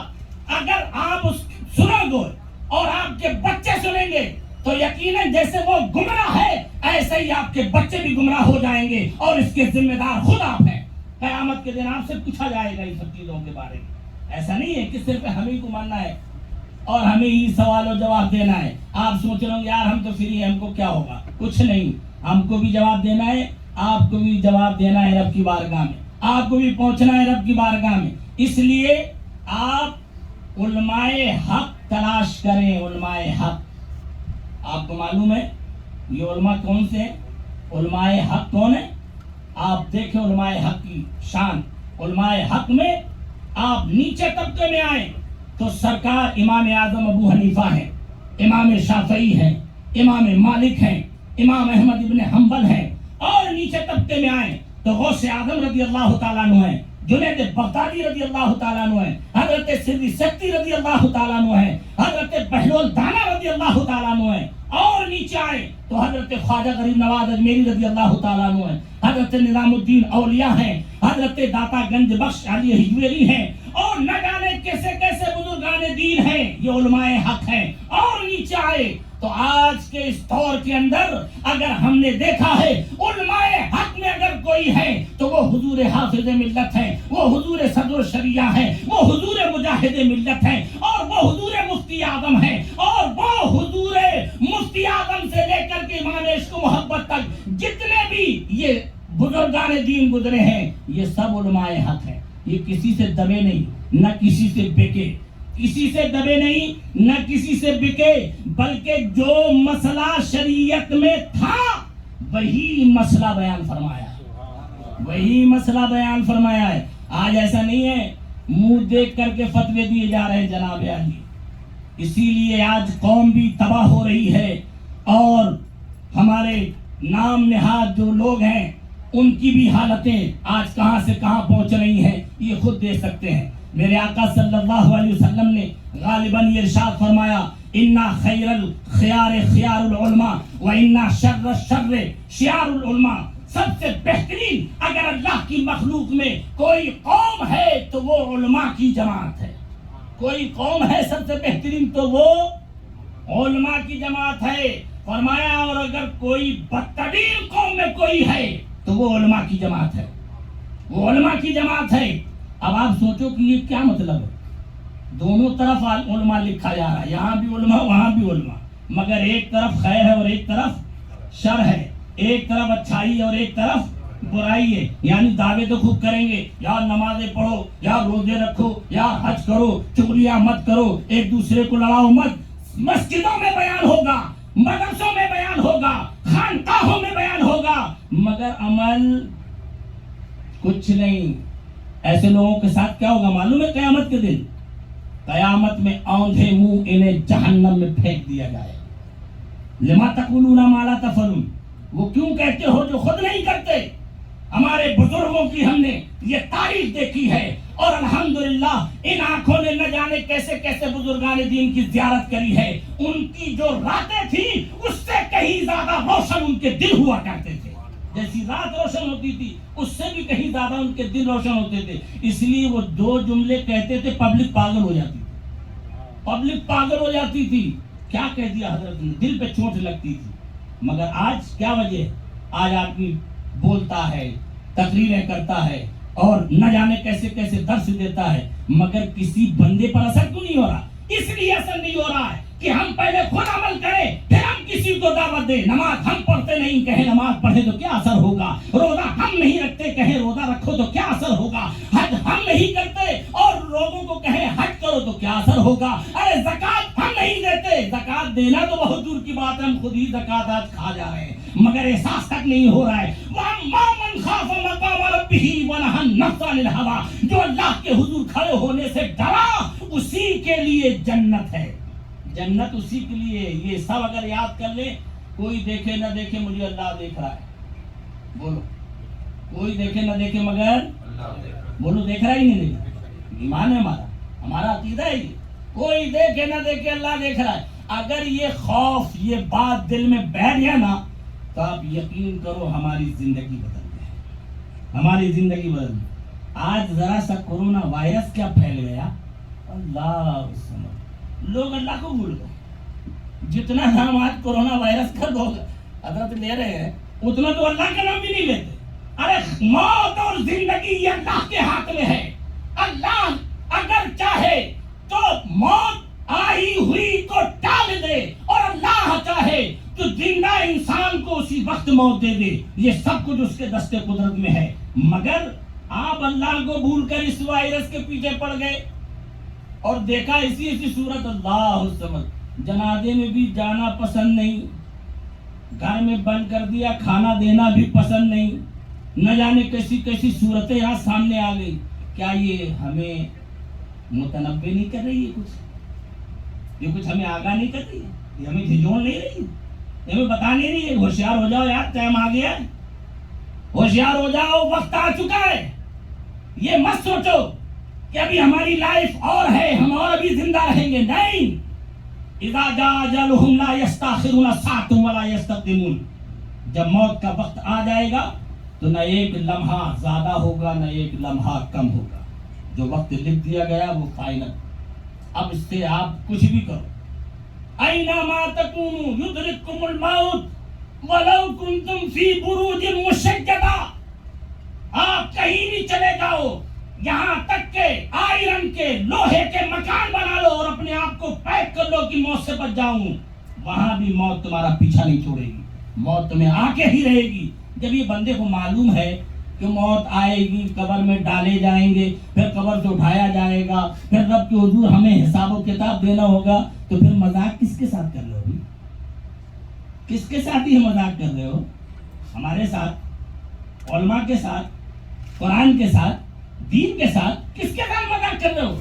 [SPEAKER 9] اگر آپ سنو گے اور آپ کے بچے سنیں گے تو یقیناً جیسے وہ گمراہ ہے ایسے ہی آپ کے بچے بھی گمراہ ہو جائیں گے, اور اس کے ذمہ دار خود آپ ہیں. قیامت کے دن آپ سے پوچھا جائے گا ان سب چیزوں کے بارے میں. ایسا نہیں ہے کہ صرف ہمیں کو ماننا ہے اور ہمیں ہی سوال و جواب دینا ہے. آپ سوچ رہے ہوں گے یار ہم تو فری ہیں, ہم کو کیا ہوگا. کچھ نہیں, ہم کو بھی جواب دینا ہے, آپ کو بھی جواب دینا ہے رب کی بارگاہ میں, آپ کو بھی پہنچنا ہے رب کی بارگاہ میں. اس لیے آپ علماء حق تلاش کریں. علماء حق, آپ کو معلوم ہے یہ علماء کون سے ہیں؟ علماء حق کون ہے؟ آپ دیکھیں علماء حق کی شان. علماء حق میں آپ نیچے طبقے میں آئیں تو سرکار امام اعظم ابو حنیفہ ہیں, امام شافعی ہیں, امام مالک ہیں, امام احمد ابن حنبل ہیں. اور نیچے طبقے میں آئیں تو غوث اعظم رضی اللہ تعالیٰ عنہ ہیں, جنید بغدادی رضی اللہ تعالیٰ عنہ ہیں, حضرت سری سکتی رضی اللہ تعالیٰ عنہ ہیں, حضرت بہلول دانا رضی اللہ تعالیٰ عنہ ہیں. اور نیچے آئے تو حضرت خواجہ غریب نواز اجمیری رضی اللہ تعالیٰ عنہ ہیں, حضرت نظام الدین اولیاء ہیں, حضرت داتا گنج بخش علی ہجویری ہیں, اور نہ جانے کیسے کیسے بزرگان دین ہیں. یہ علماء حق ہیں. اور نیچے آئے تو آج کے اس دور کے اندر اگر ہم نے دیکھا ہے علماء حق میں اگر کوئی ہے تو وہ حضور حافظ ملت ہیں, وہ حضور صدر شریعہ ہیں, وہ حضور مجاہد ملت ہیں, اور وہ حضور مفتی اعظم ہیں, اور وہ حضور مفتی اعظم سے لے کر کے امام عشق و محبت تک جتنے بھی یہ بزرگان دین گزرے ہیں یہ سب علماء حق ہیں. یہ کسی سے دبے نہیں, نہ کسی سے بکے, کسی سے دبے نہیں نہ کسی سے بکے, بلکہ جو مسئلہ شریعت میں تھا وہی مسئلہ بیان فرمایا, وہی مسئلہ بیان فرمایا ہے. آج ایسا نہیں ہے منہ دیکھ کر کے فتوے دیے جا رہے ہیں جناب عالی. اسی لیے آج قوم بھی تباہ ہو رہی ہے, اور ہمارے نام نہاد جو لوگ ہیں ان کی بھی حالتیں آج کہاں سے کہاں پہنچ رہی ہیں یہ خود دیکھ سکتے ہیں. میرے آقا صلی اللہ علیہ وسلم نے غالباً یہ ارشاد فرمایا, انا خیر الخیار خیار العلماء و انا شر الشر شیار العلماء. سب سے بہترین اگر اللہ کی مخلوق میں کوئی قوم ہے تو وہ علماء کی جماعت ہے. کوئی قوم ہے سب سے بہترین تو وہ علماء کی جماعت ہے. فرمایا اور اگر کوئی بدترین قوم میں کوئی ہے تو وہ علماء کی جماعت ہے, وہ علماء کی جماعت ہے. اب آپ سوچو کہ یہ کیا مطلب ہے, دونوں طرف علماء لکھا جا رہا ہے، یہاں بھی علماء وہاں بھی علماء، مگر ایک طرف خیر ہے اور ایک طرف شر ہے، ایک طرف اچھائی اور ایک طرف برائی ہے. یعنی دعوے تو خوب کریں گے، یا نمازیں پڑھو، یا روزے رکھو، یا حج کرو، چغلیاں مت کرو، ایک دوسرے کو لڑاؤ مت. مسجدوں میں بیان ہوگا، مدرسوں میں بیان ہوگا، خانقاہوں میں بیان ہوگا، مگر عمل کچھ نہیں. ایسے لوگوں کے ساتھ کیا ہوگا معلوم ہے؟ قیامت کے دن، قیامت میں اوندھے منہ انہیں جہنم میں پھینک دیا جائے. لما تقولون ما لا تفعلون، وہ کیوں کہتے ہو جو خود نہیں کرتے. ہمارے بزرگوں کی ہم نے یہ تاریخ دیکھی ہے، اور الحمدللہ ان آنکھوں نے نہ جانے کیسے کیسے بزرگان دین کی زیارت کری ہے. ان کی جو راتیں تھیں اس سے کہیں زیادہ روشن ان کے دل ہوا کرتے تھے. جیسی رات روشن ہوتی تھی اس سے بھی کہیں زیادہ ان کے دل روشن ہوتے تھے. اس لیے وہ دو جملے کہتے تھے، پبلک پاگل ہو جاتی تھی، پبلک پاگل ہو جاتی تھی. کیا کہہ دیا حضرت نے، دل پہ چوٹ لگتی تھی. مگر آج کیا وجہ ہے؟ آج آدمی بولتا ہے، تقریریں کرتا ہے، اور نہ جانے کیسے کیسے درس دیتا ہے، مگر کسی بندے پر اثر کیوں نہیں ہو رہا؟ اس لیے اثر نہیں ہو رہا ہے کہ ہم پہلے خود عمل کریں، پھر ہم کسی کو دعوت دیں. نماز ہم پڑھتے نہیں، کہیں نماز پڑھے تو کیا اثر ہوگا؟ روزہ ہم نہیں رکھتے، کہیں روزہ رکھو تو کیا اثر ہوگا؟ حج ہم نہیں کرتے اور لوگوں کو کہیں حج کرو تو کیا اثر ہوگا؟ ارے زکات ہم نہیں دیتے، زکات دینا تو بہت دور کی بات ہے، ہم خود ہی زکات آج کھا جا رہے ہیں، مگر احساس تک نہیں ہو رہا ہے. وَأَمَّا مَنْ خَافَ مَقَامَ رَبِّهِ وَنَهَى النَّفْسَ عَنِ الْهَوَىٰ، جو اللہ کے حضور کھڑے ہونے سے ڈرا، اسی کے لیے جنت ہے. جنت اسی کے لیے. یہ سب اگر یاد کر لے، کوئی دیکھے نہ دیکھے مجھے اللہ دیکھ رہا ہے. بولو، کوئی دیکھے نہ دیکھے مگر بولو دیکھ رہا ہی نہیں. ایمان ہے ہمارا، ہمارا عقیدہ ہے یہ. کوئی دیکھے نہ دیکھے اللہ دیکھ رہا ہے. اگر یہ خوف، یہ بات دل میں بیٹھ گیا نا، تو آپ یقین کرو ہماری زندگی بدل گئی، ہماری زندگی بدل گئی. آج ذرا سا کورونا وائرس کیا پھیل گیا، اللہ سمجھ، لوگ اللہ کو بھول گئے. جتنا نام آج کورونا وائرس کا لوگ حضرت لے رہے ہیں، اتنا تو اللہ کا نام بھی نہیں لیتے. ارے موت اور زندگی یہ اللہ کے ہاتھ میں ہے. اللہ اگر چاہے تو موت آئی ہوئی کو ٹال دے، اور اللہ چاہے تو زندہ انسان کو اسی وقت موت دے دے. یہ سب کچھ اس کے دست قدرت میں ہے. مگر آپ اللہ کو بھول کر اس وائرس کے پیچھے پڑ گئے اور دیکھا اسی صورت. اللہ سمجھ، جنازے میں بھی جانا پسند نہیں، گھر میں بند کر دیا، کھانا دینا بھی پسند نہیں. نہ جانے کیسی کیسی صورتیں یہاں سامنے آ گئی. کیا یہ ہمیں متنبع نہیں کر رہی ہے؟ یہ کچھ ہمیں آگاہ نہیں کر رہی ہے؟ یہ ہمیں جھنجھوڑ نہیں رہی ہے؟ یہ ہمیں بتا نہیں رہی ہے ہوشیار ہو جاؤ یار، ٹائم آ گیا ہے، ہوشیار ہو جاؤ، وقت آ چکا ہے. یہ مت سوچو کہ ابھی ہماری لائف اور ہے، ہم اور ابھی زندہ رہیں گے. نہیں، اذا جاء اجلهم لا يستاخرون ساعة ولا يستقدمون. جب موت کا وقت آ جائے گا تو نہ ایک لمحہ زیادہ ہوگا نہ ایک لمحہ کم ہوگا. جو وقت لکھ دیا گیا وہ فائنل. اب اس سے آپ کچھ بھی کرو. اینما تکونوا یدرککم الموت ولو کنتم فی بروج مشیدہ. آپ کہیں بھی چلے جاؤ، یہاں تک کہ آئرن کے، لوہے کے مکان بنا لو اور اپنے آپ کو پیک کر لو کہ موت سے بچ جاؤں، وہاں بھی موت تمہارا پیچھا نہیں چھوڑے گی، موت تمہیں آ کے ہی رہے گی. جب یہ بندے کو معلوم ہے کہ موت آئے گی، قبر میں ڈالے جائیں گے، پھر قبر سے اٹھایا جائے گا، پھر رب کے حضور ہمیں حساب و کتاب دینا ہوگا، تو پھر مذاق کس کے ساتھ کر رہے ہو؟ کس کے ساتھ ہی مذاق کر رہے ہو؟ ہمارے ساتھ، علماء کے ساتھ، قرآن کے ساتھ، دین کے ساتھ، کس کے ساتھ مذاق کر رہے ہو؟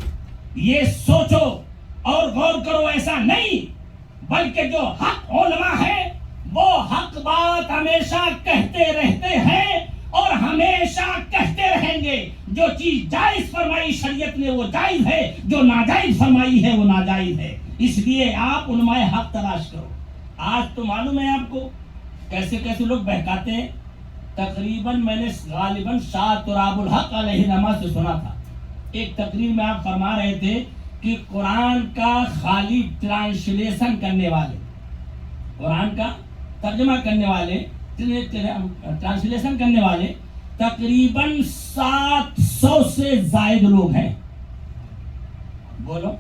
[SPEAKER 9] یہ سوچو اور غور کرو. ایسا نہیں، بلکہ جو حق علماء ہے وہ حق بات ہمیشہ کہتے رہتے ہیں اور ہمیشہ کہتے رہیں گے. جو چیز جائز فرمائی شریعت نے وہ جائز ہے، جو ناجائز فرمائی ہے وہ ناجائز ہے. اس لیے آپ علماء حق تلاش کرو. آج تو معلوم ہے آپ کو کیسے کیسے لوگ بہکاتے ہیں. تقریباً میں نے غالباً شاہ تراب الحق علیہ السلام سے سنا تھا، ایک تقریر میں آپ فرما رہے تھے کہ قرآن کا خالی ٹرانسلیشن کرنے والے، قرآن کا ترجمہ کرنے والے، ٹرانسلیشن کرنے والے تقریباً 700 سے زائد لوگ ہیں. بولو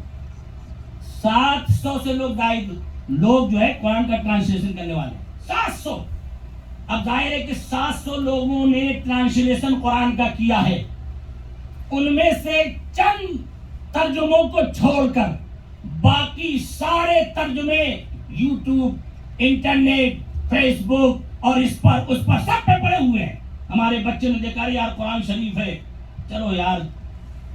[SPEAKER 9] 700 سے لوگ جو ہے قرآن کا ٹرانسلیشن کرنے والے 700. اب ظاہر ہے کہ 700 لوگوں نے ٹرانسلیشن قرآن کا کیا ہے. ان میں سے چند ترجموں کو چھوڑ کر باقی سارے ترجمے یوٹیوب, انٹرنیٹ, فیس بک اور اس پر سب پہ پڑے ہوئے ہیں. ہمارے بچے نے دیکھا یار قرآن شریف ہے, چلو یار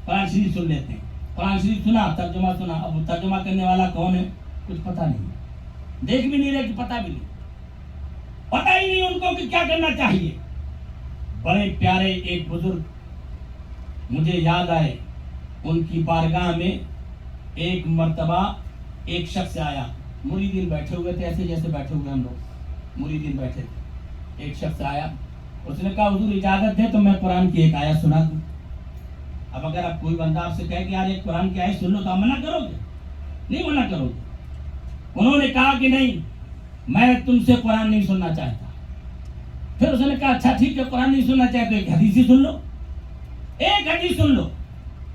[SPEAKER 9] قرآن شریف سن لیتے ہیں. قرآن شریف سنا, ترجمہ سنا. اب ترجمہ کرنے والا کون ہے کچھ پتہ نہیں, دیکھ بھی نہیں رہے کہ پتہ بھی نہیں, پتہ ہی نہیں ان کو کہ کیا کرنا چاہیے. بڑے پیارے ایک بزرگ مجھے یاد آئے, ان کی بارگاہ میں ایک مرتبہ ایک شخص آیا. مریدین بیٹھے ہوئے تھے ایسے جیسے بیٹھے ہوئے ہم لوگ, مریدین بیٹھے تھے. ایک شخص آیا, اس نے کہا حضور اجازت ہے تو میں قرآن کی ایک آیت سنا دوں. اب اگر اب کوئی بندہ آپ سے کہے کہ یار ایک قرآن کی آیت سن لو تو آپ منع کرو گے؟ نہیں منع کرو گے. انہوں نے کہا کہ نہیں, میں تم سے قرآن نہیں سننا چاہتا. پھر اس نے کہا اچھا ٹھیک ہے, قرآن نہیں سننا چاہتے ایک حدیث ہی سن لو, ایک حدیث سن لو.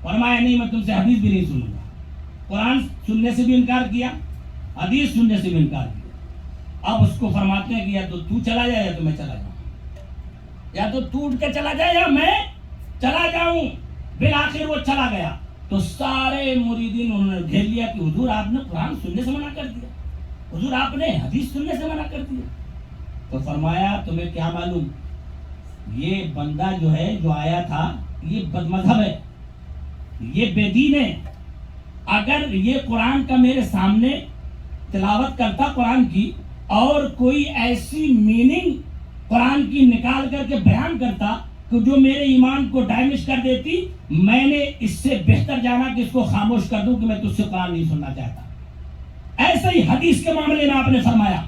[SPEAKER 9] فرمایا نہیں, میں تم سے حدیث بھی نہیں سنوں گا. قرآن سننے سے بھی انکار کیا, حدیث سننے سے بھی انکار کیا. اب اس کو فرماتے ہیں کہ یا تو چلا جائے یا تو میں چلا جاؤں, یا تو اٹھ کے چلا جائے یا میں چلا جاؤں. بالآخر وہ چلا گیا تو سارے مریدین انہوں نے گھیر لیا کہ حضور آپ نے قرآن سننے سے منع کر دیا, حضور آپ نے حدیث سننے سے منع کر دیا. تو فرمایا تمہیں کیا معلوم, یہ بندہ جو ہے جو آیا تھا یہ بد مذہب ہے, یہ بے دین ہے. اگر یہ قرآن کا میرے سامنے تلاوت کرتا قرآن کی اور کوئی ایسی میننگ قرآن کی نکال کر کے بیان کرتا کہ جو میرے ایمان کو ڈیمیج کر دیتی, میں نے اس سے بہتر جانا کہ اس کو خاموش کر دوں کہ میں تجھ سے قرآن نہیں سننا چاہتا. ایسے ہی حدیث کے معاملے میں آپ نے فرمایا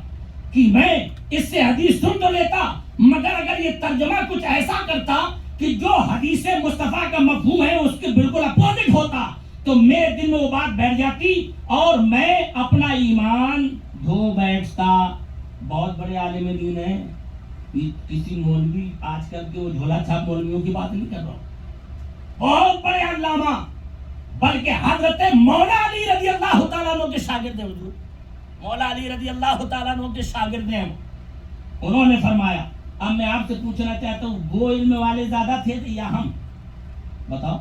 [SPEAKER 9] کہ میں اس سے حدیث سن تو لیتا, مگر اگر یہ ترجمہ کچھ ایسا کرتا کہ جو حدیث مصطفیٰ کا مفہوم ہے اس کے بالکل اپوزٹ ہوتا تو میرے دل میں وہ بات بیٹھ جاتی اور میں اپنا ایمان دھو بیٹھتا. بہت بڑے عالم دین ہیں, کسی مولوی آج کل کے وہ جھولا چھاپ مولویوں کی بات نہیں کر رہا ہوں, بہت بڑے علامہ, بلکہ حضرت مولا علی رضی اللہ تعالیٰ عنہ کے شاگرد ہیں. حضور مولا علی رضی اللہ تعالیٰ عنہ کے شاگرد ہیں. انہوں نے فرمایا, اب میں آپ سے پوچھنا چاہتا ہوں وہ علم والے زیادہ تھے یا ہم؟ بتاؤ,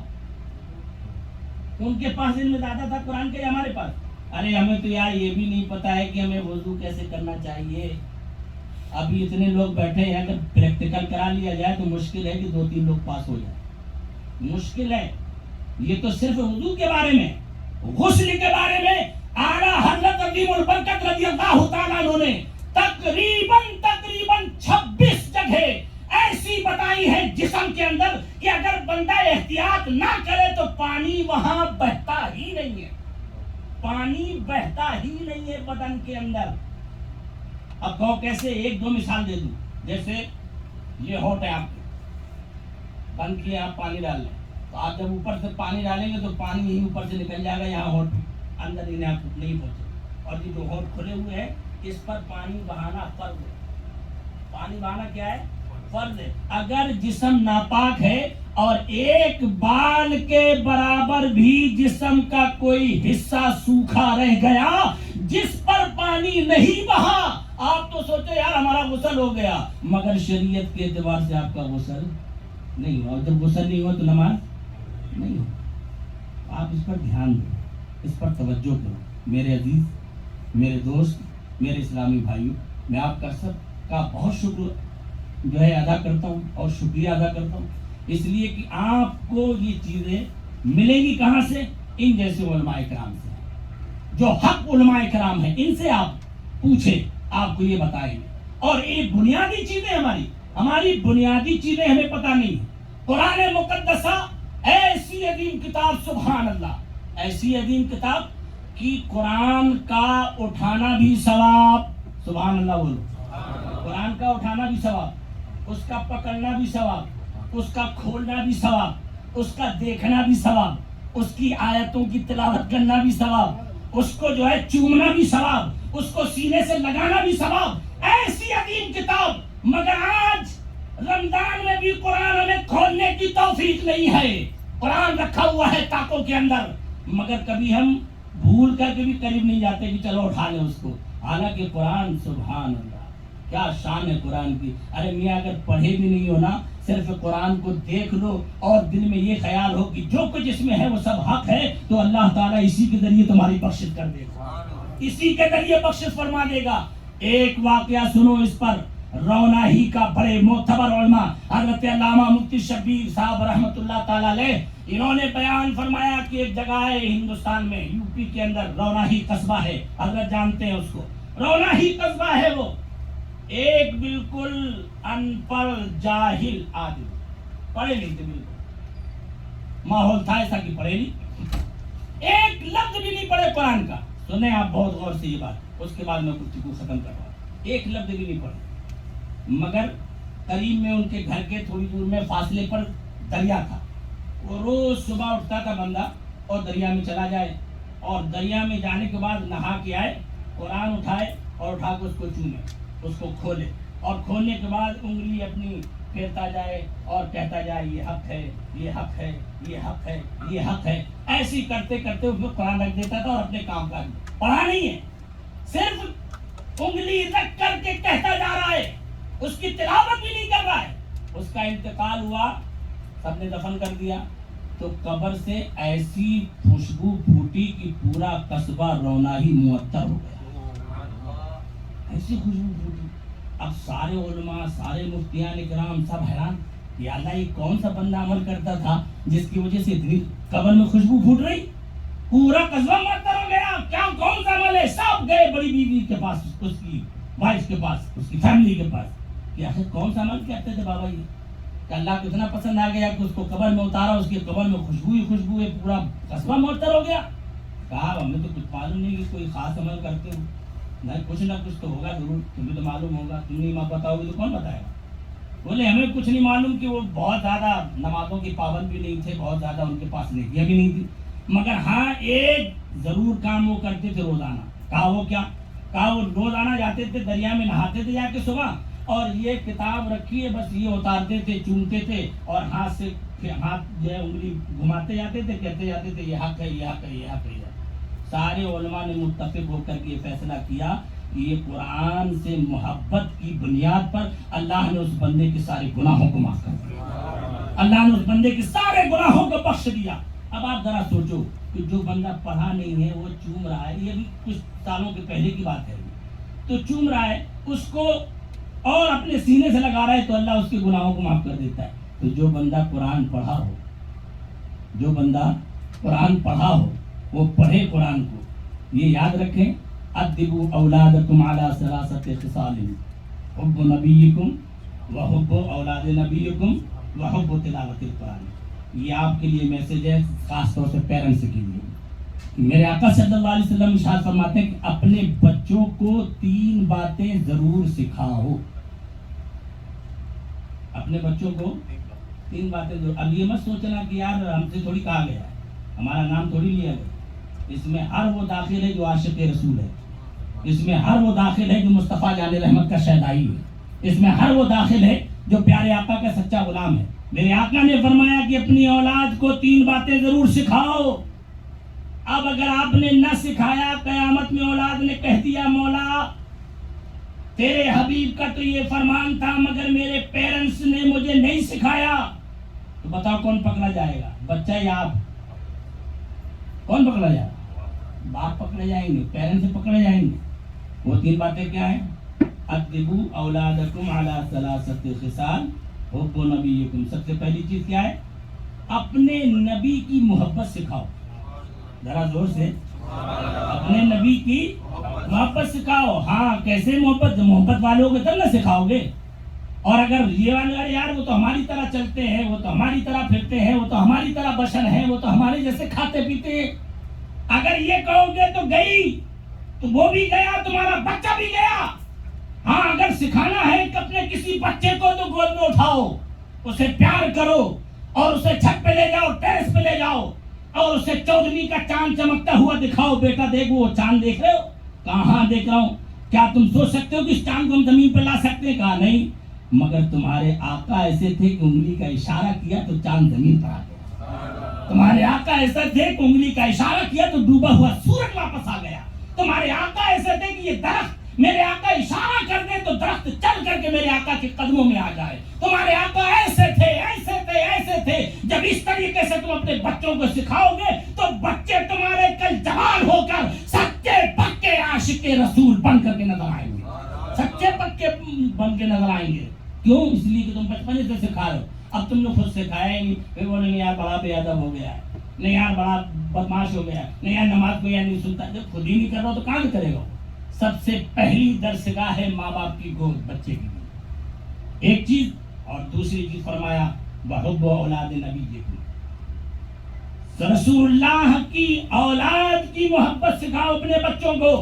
[SPEAKER 9] ان کے پاس علم زیادہ تھا قرآن کے یا ہمارے پاس؟ ارے ہمیں تو یار یہ بھی نہیں پتا ہے کہ ہمیں وضو کیسے کرنا چاہیے. ابھی اتنے لوگ بیٹھے ہیں, اگر پریکٹیکل کرا لیا جائے تو مشکل ہے کہ 2-3 لوگ پاس ہو جائیں, مشکل ہے. یہ تو صرف وضو کے بارے میں, غسل کے بارے میں اعلیٰ حضرت عظیم البرکت رضی اللہ تعالیٰ عنہ نے تقریباً 26 جگہ ایسی بتائی ہے جسم کے اندر کہ اگر بندہ احتیاط نہ کرے تو پانی وہاں بہتا ہی نہیں ہے, پانی بہتا ہی نہیں ہے بدن کے اندر. اب کہو کیسے, 1-2 مثال دے دوں. جیسے یہ ہوٹ ہے آپ کے, بند کیا, آپ پانی ڈال لیں تو آپ جب اوپر سے پانی ڈالیں گے تو پانی ہی اوپر سے نکل جائے گا, یہاں ہوٹ اندر ہی نہیں پہنچے. اور یہ جو ہوٹ کھلے ہوئے ہیں اس پر پانی بہانا فرض ہے. پانی بہانا کیا ہے؟ فرض ہے. اگر جسم ناپاک ہے اور ایک بال کے برابر بھی جسم کا کوئی حصہ سوکھا رہ گیا جس پر پانی نہیں بہا, آپ تو سوچے یار ہمارا غسل ہو گیا, مگر شریعت کے اعتبار سے آپ کا غسل نہیں ہوا. جب غسل نہیں ہوا تو نماز نہیں ہو. آپ اس پر دھیان دو, اس پر توجہ کرو. میرے عزیز, میرے دوست, میرے اسلامی بھائیوں, میں آپ کا سب کا بہت شکر جو ہے ادا کرتا ہوں اور شکریہ ادا کرتا ہوں, اس لیے کہ آپ کو یہ چیزیں ملیں گی کہاں سے؟ ان جیسے علماء کرام سے, جو حق علماء کرام ہیں, ان سے آپ پوچھیں, آپ کو یہ بتائیں گے. اور ایک بنیادی چیزیں ہماری بنیادی چیزیں ہمیں پتہ نہیں. قرآن مقدسہ ایسی عظیم کتاب, سبحان اللہ, ایسی عظیم کتاب کہ قرآن کا اٹھانا بھی ثواب, سبحان اللہ بولو, قرآن کا اٹھانا بھی ثواب, اس کا پکڑنا بھی ثواب, اس کا کھولنا بھی ثواب, اس کا دیکھنا بھی ثواب, اس کی آیتوں کی تلاوت کرنا بھی ثواب, اس کو جو ہے چومنا بھی ثواب, اس کو سینے سے لگانا بھی ثواب. ایسی عظیم کتاب, مگر آج رمضان میں بھی قرآن ہمیں کھولنے کی توفیق نہیں ہے. قرآن رکھا ہوا ہے تاکوں کے اندر, مگر کبھی ہم بھول کر کے بھی قریب نہیں جاتے کہ چلو اٹھا لیں اس کو. حالانکہ قرآن سبحان اللہ کیا شان ہے قرآن کی. ارے میاں اگر پڑھے بھی نہیں ہو نا, صرف قرآن کو دیکھ لو اور دل میں یہ خیال ہو کہ جو کچھ اس میں ہے وہ سب حق ہے, تو اللہ تعالیٰ اسی کے ذریعے تمہاری بخشش کر دے گا, اسی کے ذریعے بخشش فرما دے گا. ایک واقعہ سنو اس پر, روناہی کا بڑے معتبر علماء حضرت علامہ مفتی شبیر صاحب رحمۃ اللہ تعالیٰ علیہ, انہوں نے بیان فرمایا کہ ایک جگہ ہے ہندوستان میں, یو پی کے اندر روناہی قصبہ ہے, حضرت جانتے ہیں اس کو. روناہی قصبہ ہے وہ, ایک بالکل ان پڑھ جاہل آدمی, پڑھے نہیں تھے بالکل, ماحول تھا ایسا کہ پڑھے نہیں, ایک لفظ بھی نہیں پڑھے قرآن کا. سنیں آپ بہت غور سے یہ بات, اس کے بعد میں کچھ کو ختم کر رہا ہوں. ایک لفظ بھی نہیں پڑھے, مگر قریب میں ان کے گھر کے تھوڑی دور میں فاصلے پر دریا تھا. وہ روز صبح اٹھتا تھا بندہ اور دریا میں چلا جائے, اور دریا میں جانے کے بعد نہا کے آئے, قرآن اٹھائے اور اٹھا کے اس کو چومے, اس کو کھولے, اور کھولنے کے بعد انگلی اپنی پھیرتا جائے اور کہتا جائے یہ حق ہے, یہ حق ہے, یہ حق ہے, یہ حق ہے. ایسی کرتے کرتے اس میں قرآن رکھ دیتا تھا اور اپنے کام کاج میں. پڑھا نہیں ہے, صرف انگلی رکھ کر کے کہتا جا رہا ہے, اس کی تلاوت بھی نہیں کر رہا ہے. اس کا انتقال ہوا, سب نے دفن کر دیا, تو قبر سے ایسی خوشبو پھوٹی کہ پورا قصبہ روناہی معطر ہو گیا, ایسی خوشبو پھوٹی. اب سارے علماء, سارے مفتیان کرام سب حیران, یا اللہ یہ کون سا بندہ عمل کرتا تھا جس کی وجہ سے اتنی قبر میں خوشبو پھوٹ رہی, پورا قصبہ معطر ہو گیا, کیا کون سا عمل ہے. سب گئے بڑی بیوی کے پاس, اس کی وائف کے پاس, اس کی فیملی کے پاس, کہ آخر کون سا عمل کرتے تھے بابا یہ, کہ اللہ کو اتنا پسند آ گیا کہ اس کو قبر میں اتارا, اس کی قبر میں خوشبو ہی خوشبو ہے, پورا قصبہ معطر ہو گیا. کہا ہمیں تو کچھ معلوم نہیں کہ کوئی خاص عمل کرتے ہو, نہیں کچھ نہ کچھ تو ہوگا ضرور, تمہیں تو معلوم ہوگا, تم نہیں بتاؤ گے تو کون بتائے گا. بولے ہمیں کچھ نہیں معلوم کہ وہ بہت زیادہ نمازوں کی پابند بھی نہیں تھے, بہت زیادہ ان کے پاس نیکیاں بھی نہیں تھی, مگر ہاں ایک ضرور کام وہ کرتے تھے روزانہ. کہا وہ کیا, کہا وہ روزانہ جاتے تھے دریا میں نہاتے تھے جا کے صبح, اور یہ کتاب رکھی ہے بس یہ اتارتے تھے, چومتے تھے, اور ہاتھ سے ہاتھ جو ہے انگلی گھماتے جاتے تھے, کہتے جاتے تھے یہ حق ہے, یہ حق ہے, یہ حق ہے. سارے علماء نے متفق ہو کر کے یہ فیصلہ کیا کہ یہ قرآن سے محبت کی بنیاد پر اللہ نے اس بندے کے سارے گناہوں کو معاف کر دیا, اللہ نے اس بندے کے سارے گناہوں کو بخش دیا. اب آپ ذرا سوچو کہ جو بندہ پڑھا نہیں ہے وہ چوم رہا ہے, یہ بھی کچھ سالوں کے پہلے کی بات ہے, تو چوم رہا ہے اس کو اور اپنے سینے سے لگا رہا ہے, تو اللہ اس کے گناہوں کو معاف کر دیتا ہے. تو جو بندہ قرآن پڑھا ہو, جو بندہ قرآن پڑھا ہو وہ پڑھے قرآن کو. یہ یاد رکھیں, ادبوا اولادکم علی ثلاثۃ خصال, حب نبیکم وحب اولاد نبیکم وحب تلاوت القرآن. یہ آپ کے لیے میسج ہے خاص طور سے پیرنٹس کے لیے. میرے آقا صلی اللہ علیہ وسلم ارشاد فرماتے ہیں کہ اپنے بچوں کو 3 باتیں ضرور سکھاؤ, اپنے بچوں کو 3 باتیں ضرور. اب یہ مت سوچنا کہ یار ہم سے تھوڑی کہا گیا ہے, ہمارا نام تھوڑی لیا گیا. اس میں ہر وہ داخل ہے جو عاشق رسول ہے, اس میں ہر وہ داخل ہے جو مصطفیٰ جان رحمت کا شہدائی ہے, اس میں ہر وہ داخل ہے جو پیارے آقا کا سچا غلام ہے. میرے آقا نے فرمایا کہ اپنی اولاد کو 3 باتیں ضرور سکھاؤ. اب اگر آپ نے نہ سکھایا, قیامت میں اولاد نے کہہ دیا مولا تیرے حبیب کا تو یہ فرمان تھا مگر میرے پیرنٹس نے مجھے نہیں سکھایا, تو بتاؤ کون پکڑا جائے گا, بچہ یا آپ؟ کون پکڑا جائے گا؟ باپ پکڑے جائیں گے, پیرنٹس سے پکڑے جائیں گے. وہ 3 باتیں کیا ہیں؟ ادبوا اولادکم علی ثلاثۃ خصال حب نبیکم. سب سے پہلی چیز کیا ہے؟ اپنے نبی کی محبت سکھاؤ. ذرا زور سے, اپنے نبی کی محبت سکھاؤ. ہاں کیسے محبت؟ محبت والوں کے تب نہ سکھاؤ گے. اور اگر یہ والے یار وہ تو ہماری طرح چلتے ہیں, وہ تو ہماری طرح پھرتے ہیں, وہ تو ہماری طرح بشر ہیں, وہ تو ہمارے جیسے کھاتے پیتے ہیں, اگر یہ کہو گے تو گئی, تو وہ بھی گیا, تمہارا بچہ بھی گیا. ہاں اگر سکھانا ہے کہ اپنے کسی بچے کو تو گود میں اٹھاؤ, اسے پیار کرو, اور اسے چھت پہ لے جاؤ, ٹیرس پہ لے جاؤ, اور اسے 14ویں کا چاند چمکتا ہوا دکھاؤ. بیٹا دیکھ وہ چاند دیکھ رہے ہو؟ کہاں دیکھ رہا ہوں. کیا تم سوچ سکتے ہو کہ اس چاند کو ہم زمین پہ لا سکتے ہیں؟ کہا نہیں, مگر تمہارے آقا ایسے تھے کہ انگلی کا اشارہ کیا تو چاند زمین پر آ گیا. تمہارے آقا ایسا تھے کہ انگلی کا اشارہ کیا تو ڈوبا ہوا سورج واپس آ گیا. تمہارے آقا ایسے تھے کہ یہ درخت میرے آقا اشارہ کر دے تو درخت چل کر کے میرے آقا کے قدموں میں آ جائے. تمہارے آقا ایسے تھے ایسے تھے ایسے تھے. جب اس طریقے سے تم اپنے بچوں کو سکھاؤ گے تو بچے تمہارے کل جوان ہو کر سچے پکے عاشق رسول بن کر کے نظر آئیں گے. سچے پکے بن کے نظر آئیں گے. کیوں؟ اس لیے کہ تم بچپنے سے سکھا رہے ہو. اب تم نے خود سکھایا ہی نہیں. پھر بولیں گے یار بڑا بے ادب ہو گیا ہے, نہیں یار بڑا بدماش ہو گیا ہے, نہیں یار نماز کو یار نہیں سنتا. جب خود ہی نہیں کر رہا تو کہاں کرے گا؟ سب سے پہلی درسگاہ ہے ماں باپ کی گود بچے کی. ایک چیز اور دوسری چیز فرمایا وحب اولاد نبی, رسول اللہ کی اولاد کی محبت سکھاؤ اپنے بچوں کو.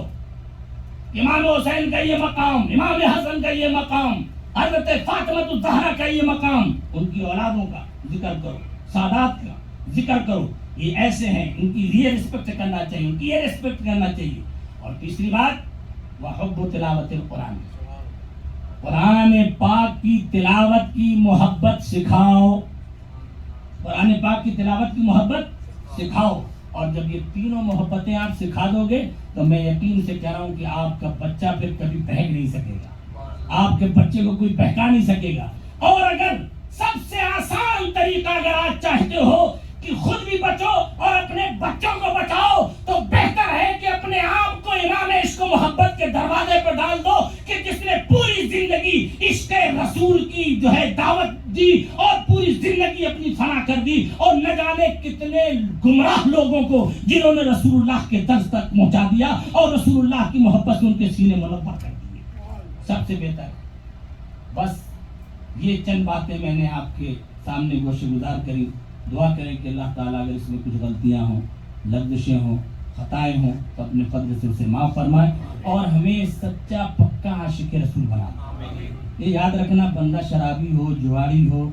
[SPEAKER 9] امام حسین کا یہ مقام, امام حسن کا یہ مقام, حضرت فاطمہ الزہرا کا یہ مقام, ان کی اولادوں کا ذکر کرو, سادات کا ذکر کرو. یہ ایسے ہیں, ان کی یہ رسپیکٹ کرنا چاہیے, ان کی یہ رسپیکٹ کرنا چاہیے. اور تیسری بات وحب تلاوت القرآن, قرآن پاک کی تلاوت کی محبت سکھاؤ. قرآن پاک کی تلاوت کی محبت سکھاؤ. اور جب یہ تینوں محبتیں آپ سکھا دو گے تو میں یقین سے کہہ رہا ہوں کہ آپ کا بچہ پھر کبھی بہک نہیں سکے گا, آپ کے بچے کو کوئی بہکا نہیں سکے گا. اور اگر سب سے آسان طریقہ اگر آپ چاہتے ہو کہ خود بھی بچو اور اپنے بچوں کو بچاؤ تو بہتر ہے کہ اپنے آپ کو امام عشق و محبت کے دروازے پر ڈال دو کہ جس نے پوری زندگی عشق رسول کی جو ہے دعوت دی اور پوری زندگی اپنی فنا کر دی, اور نہ جانے کتنے گمراہ لوگوں کو جنہوں نے رسول اللہ کے درس تک پہنچا دیا اور رسول اللہ کی محبت سے ان کے سینے منور کر دیے. سب سے بہتر بس یہ چند باتیں میں نے آپ کے سامنے گوشہ گزار کری. دعا کریں کہ اللہ تعالیٰ اگر اس میں کچھ غلطیاں ہوں, لفظشیں ہوں, خطائیں ہوں تو اپنے فضل سے اسے معاف فرمائے اور ہمیں سچا پکا عاشق رسول بنا دے. یہ یاد رکھنا, بندہ شرابی ہو, جواری ہو,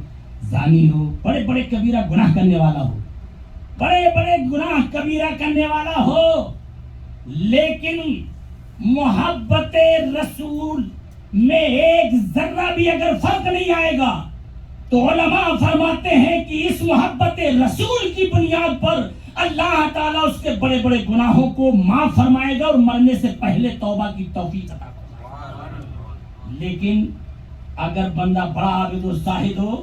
[SPEAKER 9] زانی ہو, بڑے بڑے کبیرہ گناہ کرنے والا ہو, بڑے بڑے گناہ کبیرہ کرنے والا ہو, لیکن محبت رسول میں ایک ذرہ بھی اگر فرق نہیں آئے گا تو علماء فرماتے ہیں کہ اس محبت رسول کی بنیاد پر اللہ تعالیٰ اس کے بڑے بڑے گناہوں کو معاف فرمائے گا اور مرنے سے پہلے توبہ کی توفیق عطا فرمائے گا. لیکن اگر بندہ بڑا عابد و زاہد ہو,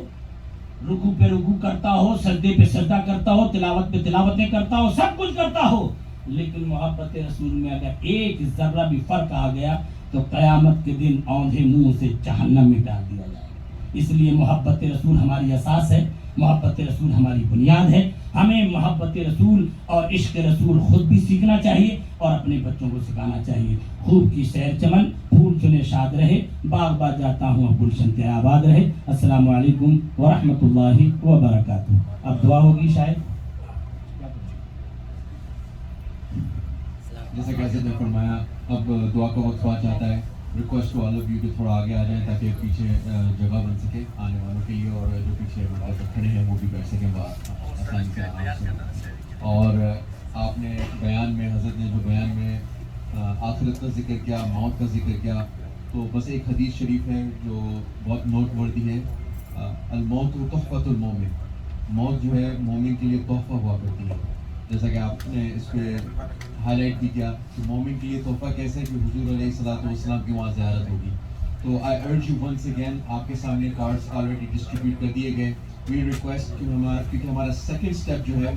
[SPEAKER 9] رکوع پہ رکوع کرتا ہو, سجدے پہ سجدہ کرتا ہو, تلاوت پہ تلاوتیں کرتا ہو, سب کچھ کرتا ہو, لیکن محبت رسول میں اگر ایک ذرہ بھی فرق آ گیا تو قیامت کے دن اوندھے منہ سے جہنم میں ڈال دیا جائے گا. اس لیے محبت رسول ہماری اساس ہے, محبت رسول ہماری بنیاد ہے. ہمیں محبت رسول اور عشق رسول خود بھی سیکھنا چاہیے اور اپنے بچوں کو سکھانا چاہیے. خوب کی سیر چمن, پھول چنے شاد رہے, باغ باغ جاتا ہوں اب گلشن کے آباد رہے. السلام علیکم ورحمۃ اللہ وبرکاتہ. اب دعا ہوگی شاید.
[SPEAKER 3] جیسا کہ حضرت نے فرمایا اب دعا کا وقت ہوا چاہتا ہے. Request to all of you کہ تھوڑا آگے آ جائیں تاکہ پیچھے جگہ بن سکے آنے والوں کے لیے, اور جو پیچھے کھڑے ہیں وہ بھی بیٹھ سکیں آسانی سے آرام سے. اور آپ نے بیان میں, حضرت نے جو بیان میں آخرت کا ذکر کیا, موت کا ذکر کیا, تو بس ایک حدیث شریف ہے جو بہت نوٹ وردی ہے. الموت تحفۃ المومن, موت جو ہے مومن کے لیے تحفہ ہوا کرتی ہے. جیسا کہ آپ نے اس پہ ہائی لائٹ بھی کیا کہ مومن کے لیے تحفہ کیسے ہے کہ حضور علیہ الصلوۃ والسلام کی وہاں زیارت ہوگی. تو آئی ارج یو ونس اگین, آپ کے سامنے کارڈس آلریڈی ڈسٹریبیوٹ کر دیے گئے. وی ریکویسٹ کیونکہ ہمارا سیکنڈ اسٹیپ جو ہے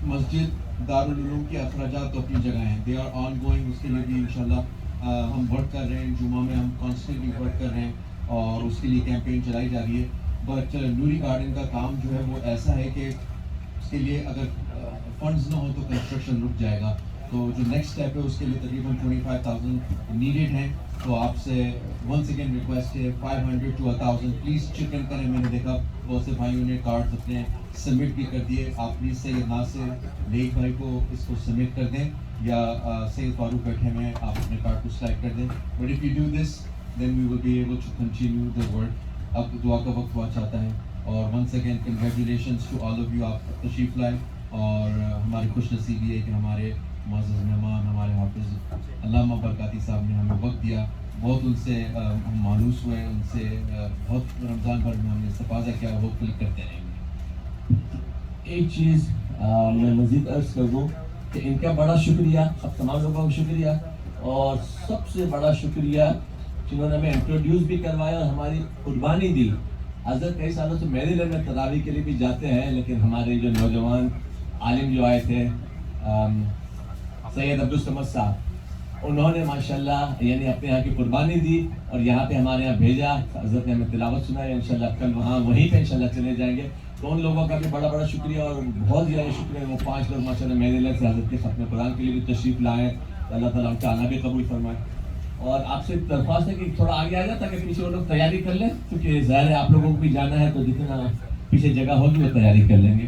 [SPEAKER 3] مسجد دارالعلوم کے اخراجات تو اپنی جگہ ہیں, دے آر آن گوئنگ. اس کے لیے بھی انشاءاللہ ہم ورک کر رہے ہیں, جمعہ میں ہم کانسٹنٹلی ورک کر رہے ہیں اور اس کے لیے کیمپین چلائی جا رہی ہے. بٹ نوری گارڈن کا کام جو ہے وہ ایسا ہے کہ اس کے لیے اگر فنڈز نہ ہو تو کنسٹرکشن رک جائے گا. تو جو نیکسٹ اسٹیپ ہے اس کے لیے تقریباً 25,000 نیڈیڈ ہیں. تو آپ سے ونس اگین ریکویسٹ ہے 500 to 1,000 پلیز چکن کریں. میں نے دیکھا بہت سے بھائیوں نے کارڈ اپنے سبمٹ بھی کر دیے. آپ پلیز سید ناصر لیک بھائی کو اس کو سبمٹ کر دیں یا سید فاروق بیٹھے میں آپ اپنے کارڈ کو سلیکٹ کر دیں. But if you do this then we will be able to continue the work. اب دعا کا وقت ہوا چاہتا ہے اور once again congratulations to all of you. آپ تشریف لائے اور ہماری خوش نصیبی ہے کہ ہمارے معزز مہمان ہمارے حافظ علامہ برکاتی صاحب نے ہمیں وقت دیا. بہت ان سے ہم مانوس ہوئے, ان سے بہت رمضان بھر میں ہم نے استفادہ کیا, ہوپ فلی کرتے رہیں گے.
[SPEAKER 9] ایک چیز
[SPEAKER 10] میں مزید عرض کر دوں کہ ان کا بڑا شکریہ، اب تمام لوگوں کا شکریہ، اور سب سے بڑا شکریہ جنہوں نے ہمیں انٹروڈیوس بھی کروایا اور ہماری قربانی دی. حضرت کئی سالوں سے میری لائن میں تراویح کے لیے بھی جاتے ہیں، لیکن ہمارے جو نوجوان عالم جو آئے تھے سید عبدالصمد صاحب، انہوں نے ماشاءاللہ یعنی اپنے یہاں کی قربانی دی اور یہاں پہ ہمارے یہاں بھیجا. حضرت نے ہمیں تلاوت سنائی، انشاءاللہ کل وہیں پہ انشاءاللہ چلے جائیں گے. تو ان لوگوں کا بھی بڑا بڑا شکریہ اور بہت زیادہ شکریہ. وہ 5 لوگ ماشاءاللہ میرے لیے سے حضرت کے ختم قرآن کے لیے بھی تشریف لائے. اللہ تعالیٰ ان کا آنا بھی قبول فرمائے. اور آپ سے درخواست ہے کہ تھوڑا آگے آ جائے تاکہ پیچھے وہ لوگ تیاری کر لیں، کیونکہ ظاہر ہے آپ لوگوں کو بھی جانا ہے، تو جتنا پیچھے جگہ ہوگی وہ تیاری کر لیں گے.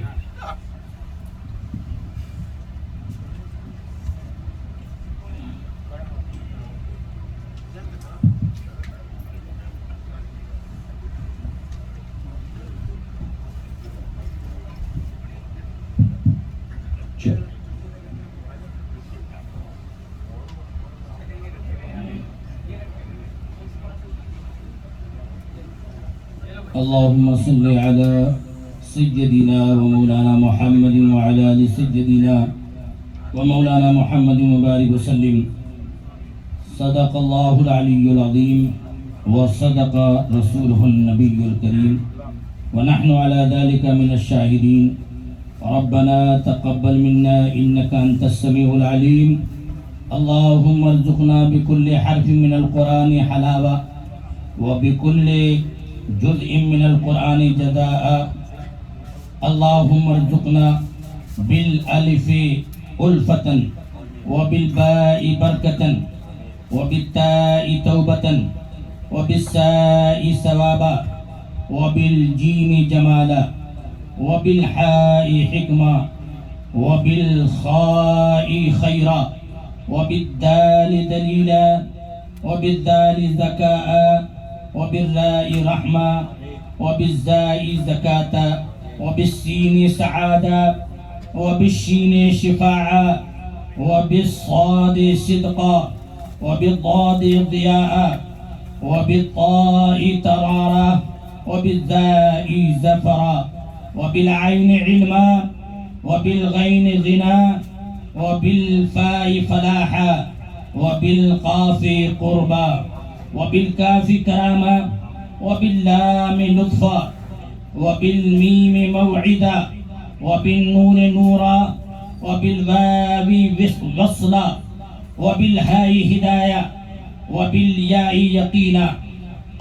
[SPEAKER 8] اللهم صل على سيدنا ومولانا محمد وعلى آل سيدنا ومولانا محمد وبارك وسلم. صدق الله العلي العظيم وصدق رسوله النبي الكريم ونحن على ذلك من الشاهدين. ربنا تقبل منا إنك أنت السميع العليم. اللهم ارزقنا بكل حرف من القرآن حلاوة وبكل جزء من القرآن جزاء. اللهم ارزقنا بالالف ألفة وبالباء بركة وبالتاء توبة وبالساء ثوابا وبالجيم جمالا وبالحاء حكمة وبالخاء خيرا وبالدال دليلا وبالذال ذكاء وبالراء رحمة وبالزاء زكاة وبالسين سعادة وبالشين شفاعة وبالصاد صدقا وبالضاد ضياء وبالطاء ترارا وبالذاء زفرا وبالعين علما وبالغين غنى وبالفاء فلاحا وبالقاف قربا وبالكاف كرامة وباللام لطفا وبالميم موعدا وبالنون نورا وبالواو وصلا وبالهاء هداية وبالياء يقينا.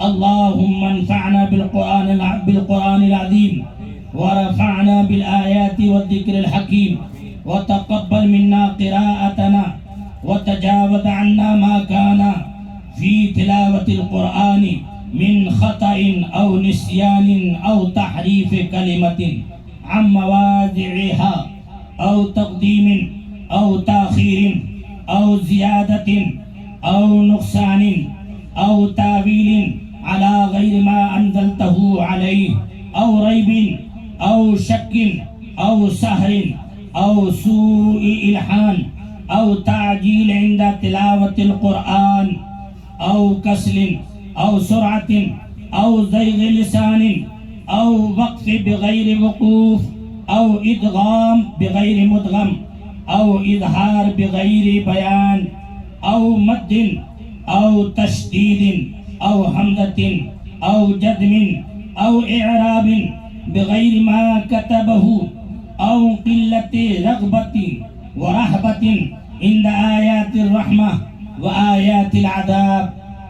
[SPEAKER 8] اللهم انفعنا بالقرآن العظيم ورفعنا بالآيات والذكر الحكيم وتقبل منا قراءتنا وتجاوز عنا ما كان في تلاوة القرآن من خطأ أو نسيان أو تحريف كلمة عن مواضعها أو تقديم أو تأخير أو زيادة أو نقصان أو تاويل على غير ما أنزلته عليه أو ريب أو شك أو سهر أو سوء إلحان أو تعجيل عند تلاوة القرآن أو كسل أو سرعة أو زيغ لسان أو وقف بغير وقوف أو إدغام بغير مدغم أو إظهار بغير بيان أو مد أو تشديد أو همزة أو جزم أو إعراب بغير ما كتبه أو قلة رغبة ورهبة عند آيات الرحمة وآيات العذاب.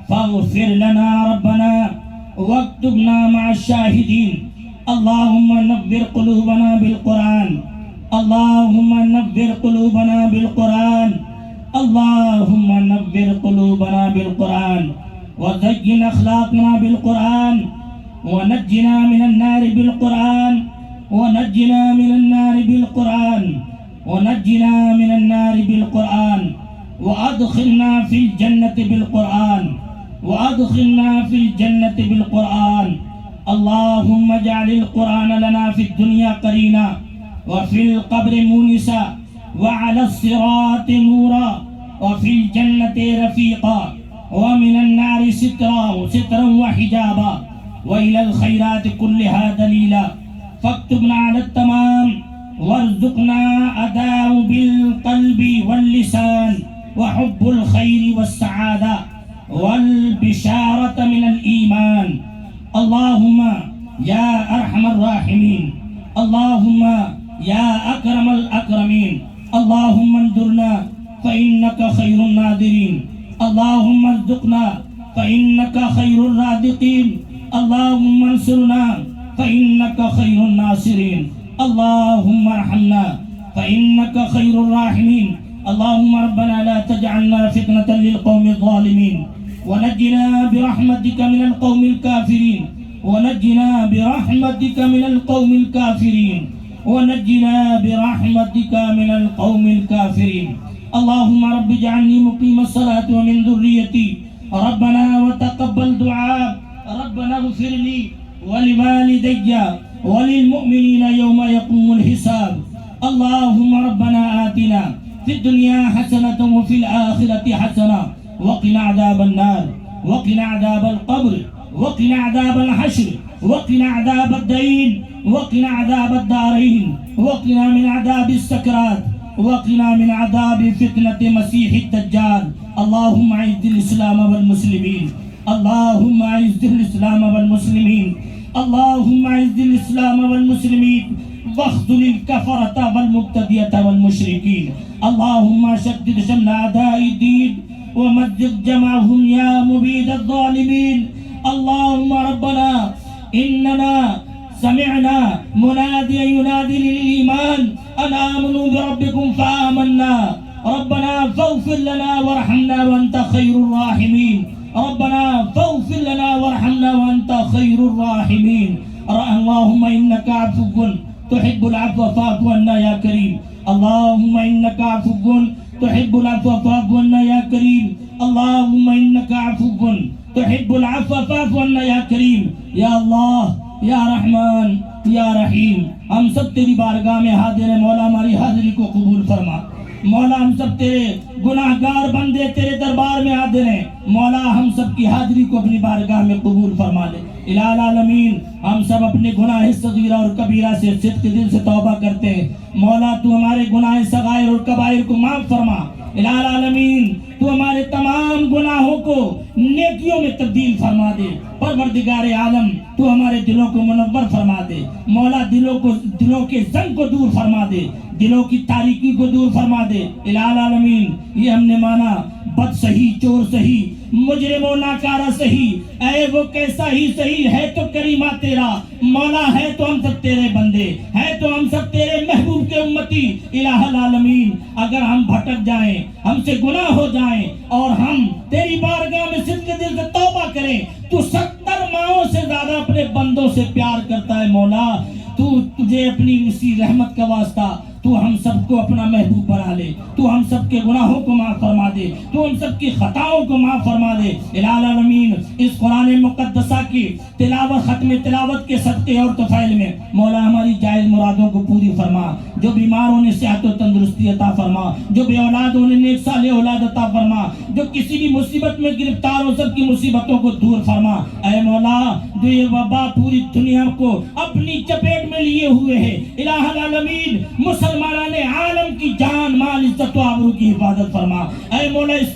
[SPEAKER 8] فاغفر لنا ربنا واكتبنا مع الشاهدين. اللهم نور قلوبنا بالقرآن. اللهم نور قلوبنا بالقرآن. اللهم نور قلوبنا بالقرآن وزين أخلاقنا بالقرآن ونجنا من النار بالقرآن ونجنا من النار بالقرآن ونجنا من النار بالقرآن وأدخلنا في الجنة بالقرآن وأدخلنا في الجنة بالقرآن. اللهم اجعل القرآن لنا في الدنيا قرينا وفي القبر مونسا وعلى الصراط نورا وفي الجنة رفيقا ومن النار سترا وحجابا وإلى الخيرات كلها دليلا. فاكتبنا على التمام
[SPEAKER 9] وارزقنا أداء بالقلب واللسان وحب الخير والسعادة والبشارة من الإيمان. اللهم يا أرحم الراحمين، اللهم يا أكرم الأكرمين، اللهم انظرنا فإنك خير الناظرين، اللهم ارزقنا فإنك خير الرازقين، اللهم انصرنا فإنك خير الناصرين، اللهم ارحمنا فإنك خير الراحمين. اللهم ربنا لا تجعلنا فتنة للقوم الظالمين، ونجنا برحمتك من القوم الكافرين، ونجنا برحمتك من القوم الكافرين، ونجنا برحمتك من القوم الكافرين. اللهم رب اجعلني مقيم الصلاة ومن ذريتي، ربنا وتقبل دعاء، ربنا اغفر لي ولوالدي وللمؤمنين يوم يقوم الحساب. اللهم ربنا آتنا في الدنيا حسنة وفي الآخرة حسنة وقنا عذاب النار، وقنا عذاب القبر، وقنا عذاب الحشر، وقنا عذاب الدين، وقنا عذاب الدارين، وقنا من عذاب السكرات، وقنا من عذاب فتنة مسيح الدجال. اللهم اعز الإسلام والمسلمين، اللهم اعز الإسلام والمسلمين، اللهم اعز الإسلام والمسلمين، واخذل الكفرة والمبتدية والمشركين. اللهم شدد شمل أعداء الدين ومزق جمعهم يا مبيد الظالمين. اللهم ربنا إننا سمعنا مناديا ينادي للإيمان أن آمنوا بربكم فآمنا. ربنا فاغفر لنا وارحمنا وأنت خير الراحمين، ربنا فاغفر لنا وارحمنا وأنت خير الراحمين. اللهم إنك عفو تحب العفو فاعف عنا يا كريم. اللهم إنك عفو تحب العفو فاعف عنا يا كريم. اللهم إنك عفو تحب العفو فاعف عنا يا كريم. یا اللہ، یا رحمان، یا رحیم، ہم سب تیری بارگاہ میں حاضر ہیں. مولا ہماری حاضری کو قبول فرما. مولا ہم سب تیرے گناہگار بندے تیرے دربار میں حاضر ہیں. مولا ہم سب کی حاضری کو اپنی بارگاہ میں قبول فرما لے. الہ العالمین، ہم سب اپنے گناہ صغیرہ اور کبیرہ سے صدق دل سے توبہ کرتے ہیں. مولا تو ہمارے گناہ صغائر اور کبائر کو معاف فرما. الہ العالمین، تو ہمارے تمام گناہوں کو نیکیوں میں تبدیل فرما دے. پروردگار عالم، تو ہمارے دلوں کو منور فرما دے. مولا دلوں کے زنگ کو دور فرما دے، دلوں کی تاریکی کو دور فرما دے. الہ العالمین، یہ ہم نے مانا بد سہی، چور سہی، مجرم و ناکارہ سہی، اے وہ کیسا ہی سہی ہے تو کریمہ تیرا. مولا ہے تو ہم سب تیرے بندے، ہے تو ہم سب تیرے محبوب کے امتی. الہ العالمین، اگر ہم بھٹک جائیں، ہم سے گناہ ہو جائیں اور ہم تیری بارگاہ میں صدق دل سے توبہ کریں، تو 70 ماہوں سے زیادہ اپنے بندوں سے پیار کرتا ہے. مولا تجھے اپنی اسی رحمت کا واسطہ تو ہم سب کو اپنا محبوب بنا لے. تو ہم سب کے گناہوں کو معاف فرما دے، تو ہم سب کی خطاؤں کو معاف فرما دے. الہ العالمین، اس قرآن مقدسہ کی تلاوت، ختم تلاوت کے صدقے اور طفیل میں مولا ہماری جائز مرادوں کو پوری فرما. جو بیمار ہونے صحت و تندرستی عطا فرما، جو بے اولاد ہونے نیک صالح اولاد عطا فرما، جو کسی بھی مصیبت میں گرفتار ہو سب کی مصیبتوں کو دور فرما. اے مولا، جو یہ وبا پوری دنیا کو اپنی چپیٹ میں لیے ہوئے ہے، الہ العالمین مسلمانان عالم کی جان مال عزت و آبرو کی حفاظت فرما. اے مولا، اس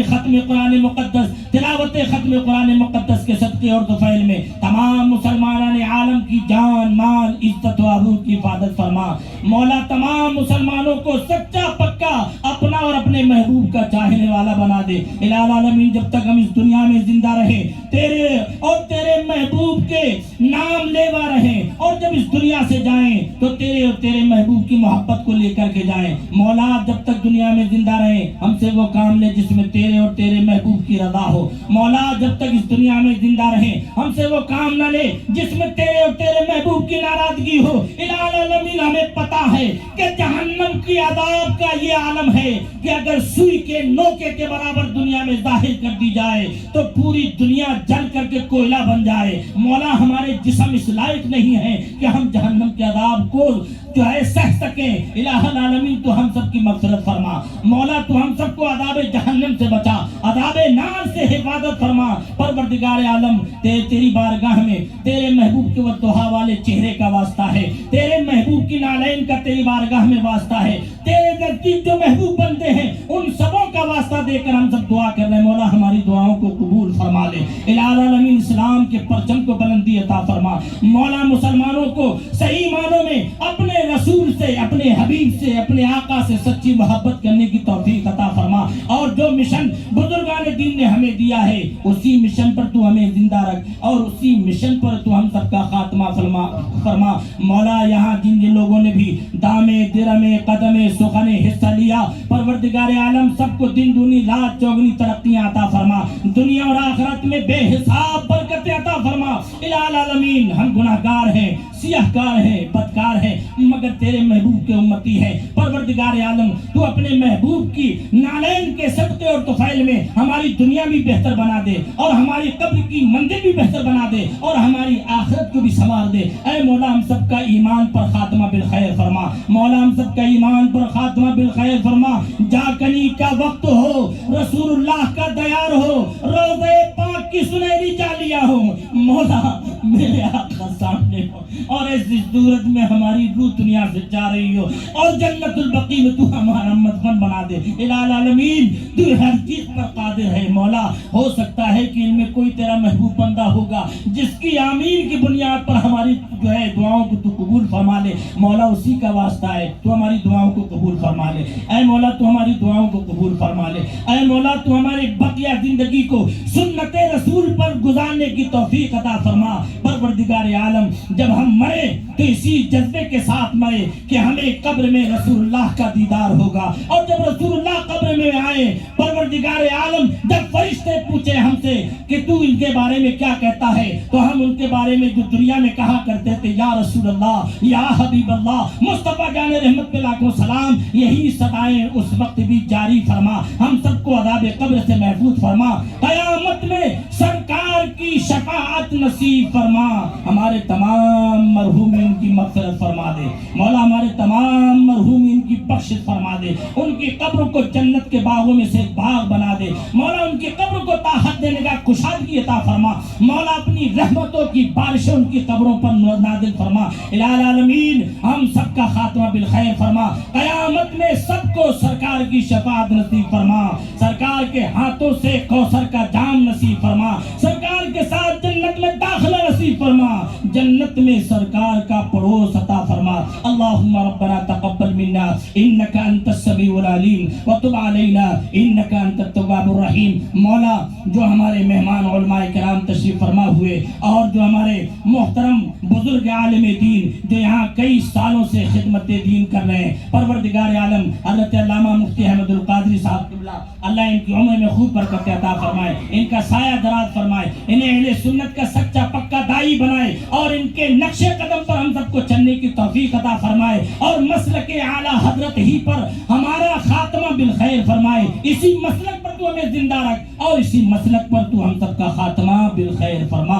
[SPEAKER 9] ختم قرآن مقدس، تلاوت ختم قرآن مقدس کے صدقے اور طفیل میں تمام مسلمانان عالم کی جان مال عزت و آبرو کی حفاظت فرما. مولا تمام مسلمانوں کو سچا پکا اپنا اور اپنے محبوب کا چاہنے والا بنا دے. الہ العالمین، جب تک ہم اس دنیا میں زندہ رہیں، تیرے اور تیرے محبوب کے نام لیوا رہیں، اور جب اس دنیا سے جائیں تو تیرے اور تیرے محبوب کی محبت کو لے کر کے جائیں. مولا، جب تک دنیا میں زندہ رہیں، ہم سے وہ کام لے جس میں تیرے اور تیرے محبوب کی رضا ہو. مولا، جب تک اس دنیا میں زندہ رہیں، ہم سے وہ کام نہ لے جس میں تیرے اور تیرے محبوب کی ناراضگی ہو. الہ العالمین، ہمیں پتا ہے کہ جہنم کی عذاب کا یہ عالم ہے کہ اگر سوئی کے نوکے کے برابر دنیا میں ظاہر کر دی جائے تو پوری دنیا جل کر کے کوئلہ بن جائے. مولا، ہمارے جسم اس لائق نہیں ہے کہ ہم جہنم کے عذاب کو جو ہے سہ سکیں. الہ العالمین، تو ہم سب کی مغفرت فرما. مولا تو ہم سب کو عذاب جہنم سے بچا، عذاب نار سے حفاظت فرما۔ پروردگار عالم تیری بارگاہ میں تیرے محبوب کے والضحیٰ والے چہرے کا واسطہ ہے، تیرے محبوب کی نالین کا تیری بارگاہ میں واسطہ ہے، تیرے نزدیک جو محبوب بندے ہیں ان سبوں کا واسطہ دے کر ہم سب دعا کر رہے ہیں، مولا ہماری دعاؤں کو قبول فرما لے۔ الہ العالمین اسلام کے پرچم کو بلندی عطا فرما، مولا مسلمانوں کو صحیح معنوں میں اپنے رسول سے، اپنے حبیب سے، اپنے آقا سے سچی محبت کرنے کی توفیق عطا فرما، اور جو مشن بزرگان دین نے ہمیں دیا ہے اسی مشن پر تو ہمیں زندہ رکھ، اور اسی مشن پر تو ہم سب کا خاتمہ فرما۔ مولا یہاں جن جن لوگوں نے بھی دامے درمے قدمے سخنے حصہ لیا، پروردگار عالم سب کو دن دنی رات چوگنی ترقیاں عطا فرما، دنیا اور آخرت میں بے حساب برکتیں عطا فرما۔ الہ العالمین ہم گناہگار ہیں، سیاہ کار ہیں، بدکار ہیں، مگر تیرے محبوب کے امتی ہیں۔ پروردگار عالم تو اپنے محبوب کی نالین کے صدقے اور طفیل میں ہماری دنیا بھی بہتر بنا دے، اور ہماری قبر کی منزل بھی بہتر بنا دے، اور ہماری آخرت کو بھی سنوار دے۔ اے مولا ہم سب کا ایمان پر خاتمہ بالخیر فرما، مولا ہم سب کا ایمان پر خاتمہ بالخیر فرما۔ جا کنی کا وقت ہو، رسول اللہ کا دیار ہو، روضہ پاک کی سنہری جالیاں ہو، مولا میرے آقا سامنے ہو، اور ایسی صورت میں ہماری روح دنیا سے جا رہی ہو، اور جنت البقیع میں تو ہمارا مدفن بنا دے۔ الہ العالمین تو ہر چیز پر قادر ہے، مولا ہو سکتا ہے کہ ان میں کوئی تیرا محبوب بندہ ہوگا جس کی آمین کی بنیاد پر ہماری جو ہے دعاؤں کو تو قبول فرما لے، مولا اسی کا واسطہ ہے، تو ہماری دعاؤں کو قبول فرما لے۔ اے مولا تو ہماری دعاؤں کو قبول فرما لے، اے مولا تو ہماری بقیہ زندگی کو سنت رسول پر گزارنے کی توفیق عطا فرما۔ پروردگار عالم جب ہم مرے تو اسی جذبے کے ساتھ مرے کہ ہمیں قبر میں رسول اللہ کا دیدار ہوگا، اور جب رسول اللہ قبر میں آئے، پروردگار عالم جب فرشتے پوچھے ہم سے کہ تو ان کے بارے میں کیا کہتا ہے، تو ہم ان کے بارے میں جو دنیا میں کہا کرتے تھے یا رسول اللہ، یا حبیب اللہ، مصطفیٰ جان رحمت پہ لاکھوں سلام، یہی صدائیں اس وقت بھی جاری فرما، ہم سب کو عذاب قبر سے محفوظ فرما، قیامت میں سرکار کی شفاعت نصیب فرما، ہمارے تمام مرحومین کی مغفرت فرما دے، مولا ہمارے تمام مرحومین کی بخشش فرما دے، ان کی قبر کو جنت کے باغوں میں سے ایک باغ بنا دے، مولا ان کی قبر کو طاقت دینے کا کشادگی عطا فرما، مولا اپنی رحمتوں کی بارشیں ان کی قبروں پر نازل فرما۔ الہ العالمین ہم سب کا خاتمہ بالخیر فرما، قیامت میں سب کو سرکار کی شفاعت نصیب فرما، سرکار کے ہاتھوں سے کوثر کا جام نصیب فرما، سرکار کے ساتھ جنت میں داخلہ نصیب فرما، جنت میں سرکار کا پڑوس عطا فرما۔ اللہم ربنا تقبل منا انک انت السمیع العلیم وتب علینا انک انت التواب الرحیم۔ مولا جو ہمارے مہمان علماء کرام تشریف فرما ہوئے، اور جو ہمارے محترم بزرگ عالم دین جو یہاں کئی سالوں سے خدمت دین کر رہے ہیں، پروردگار عالم حضرت علامہ مفتی احمد القادری صاحب قبلہ، اللہ ان کی عمر میں خوب برکت عطا فرمائے، ان کا سایہ دراز فرمائے، انہیں اہل سنت کا سچا پکا دائی بنائے، اور ان کے نقش قدم پر ہم سب کو چلنے کی توفیق عطا فرمائے، اور مسلک اعلیٰ حضرت ہی پر ہمارا خاتمہ بالخیر فرمائے، اسی مسلک پر تو ہمیں زندہ رکھ، اور اسی مسلک پر تو ہم سب کا خاتمہ بالخیر فرما۔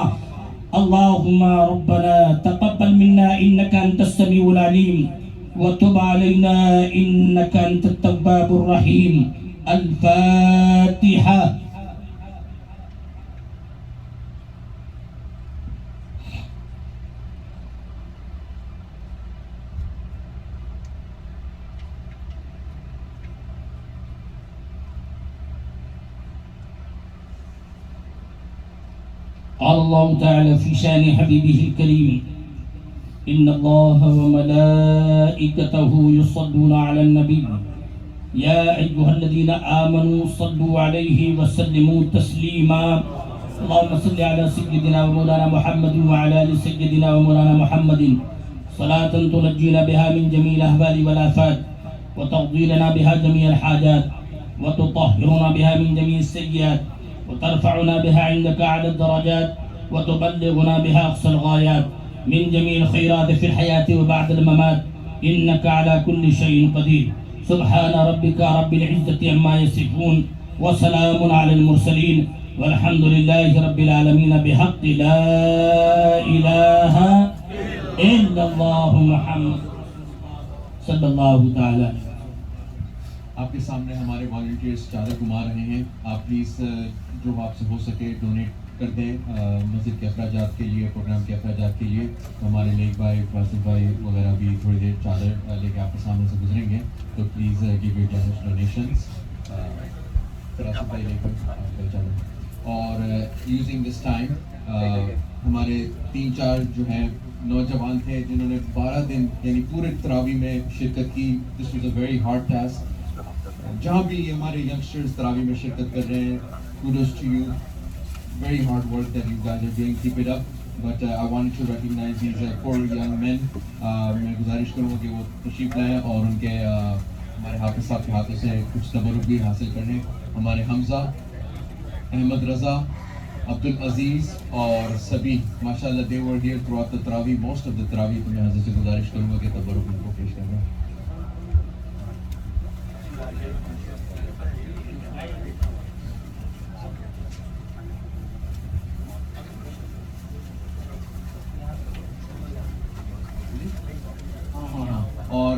[SPEAKER 9] اللہم ربنا تقبل منا انک انت السمیع العلیم وتب علینا انک انت التواب الرحیم۔ الفاتحہ۔ قال الله تعالى في شان حبيبه الكريم إن الله وملائكته يصلون على النبي يا أيها الذين آمنوا صلوا عليه وسلموا تسليما اللهم صل على سيدنا ومولانا محمد وعلى آل سيدنا ومولانا محمد صلاة تنجينا بها من جميع الأهوال والآفات وتقضي لنا بها جميع الحاجات وتطهرنا بها من جميع السيئات وترفعنا بها عندك أعلى الدرجات وتبلغنا بها أقصى الغايات من جميع الخيرات في الحياة وبعد الممات إنك على كل شيء قدير سبحان ربك رب العزة عما يصفون وسلام على المرسلين والحمد لله رب العالمين بحق لا إله إلا الله محمد صلى الله تعالى
[SPEAKER 3] آپ کے سامنے ہمارے والنٹیئرس چادر گھما رہے ہیں. آپ پلیز جو آپ سے ہو سکے ڈونیٹ کر دیں مسجد کے اخراجات کے لیے, پروگرام کے اخراجات کے لیے. ہمارے لیک بھائی, فاصل بھائی وغیرہ بھی تھوڑی دیر چادر لے کے آپ کے سامنے سے گزریں گے, تو please give your generous donations. فراصل بھائی لے کر چادر. اور یوزنگ دس ٹائم ہمارے 3-4 جو ہیں نوجوان تھے جنہوں نے 12 دن یعنی پورے تراویح میں شرکت کی. This was a very hard task. جہاں بھی ہمارے ینگسٹرز تراویح میں شرکت کر رہے ہیں, kudos to you. Very hard work that you guys are doing. Keep it up. But I wanted to recognize these 4 young men. میں گزارش کروں گا کہ وہ تشریف لائیں اور ان کے ہمارے حافظ صاحب کے ہاتھوں سے کچھ تبرک بھی حاصل کریں. ہمارے حمزہ, احمد رضا, عبدالعزیز اور سبی, ماشاء اللہ they were here throughout the Tarawih, most of the Tarawih. تو میں حضرت سے گزارش کروں گا کہ تبرک ان کو پیش کرنا. اور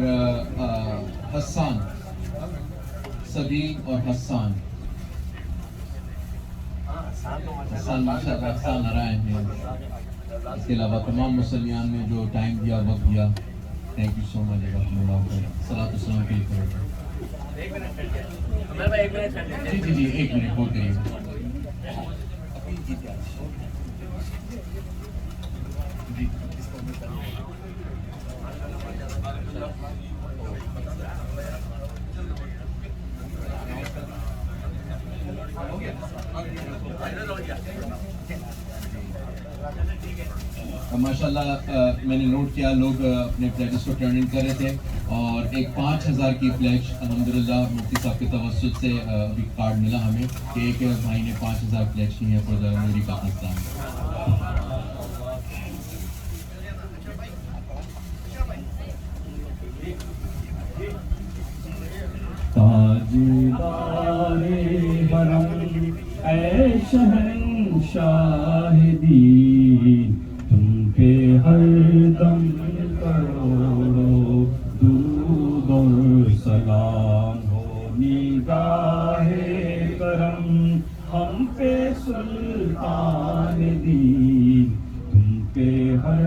[SPEAKER 3] حسان, سبی اور حسان ماشاء اللہ حسان نارائن ہیں. اس کے علاوہ تمام مسلمان نے جو ٹائم دیا, وقت دیا, تھینک یو سو مچ. صلاۃ السلام کے لیے جی 1 منٹ ہو کریے. ماشاء اللہ میں نے نوٹ کیا لوگ اپنے پلیجز کو ٹرن ان کر رہے تھے, اور ایک 5000 کی پلیج الحمدللہ مفتی صاحب کے توسط سے ابھی کارڈ ملا ہمیں کہ ایک بھائی نے 5000 پلیج کی ہے فار دا نوری پاکستان.
[SPEAKER 6] تاجدار حرم اے شہنشاہ دین, تم پہ ہر دم کروڑوں درود اور سلام ہو. نگاہ کرم ہم پہ سلطان دین, تم پہ ہر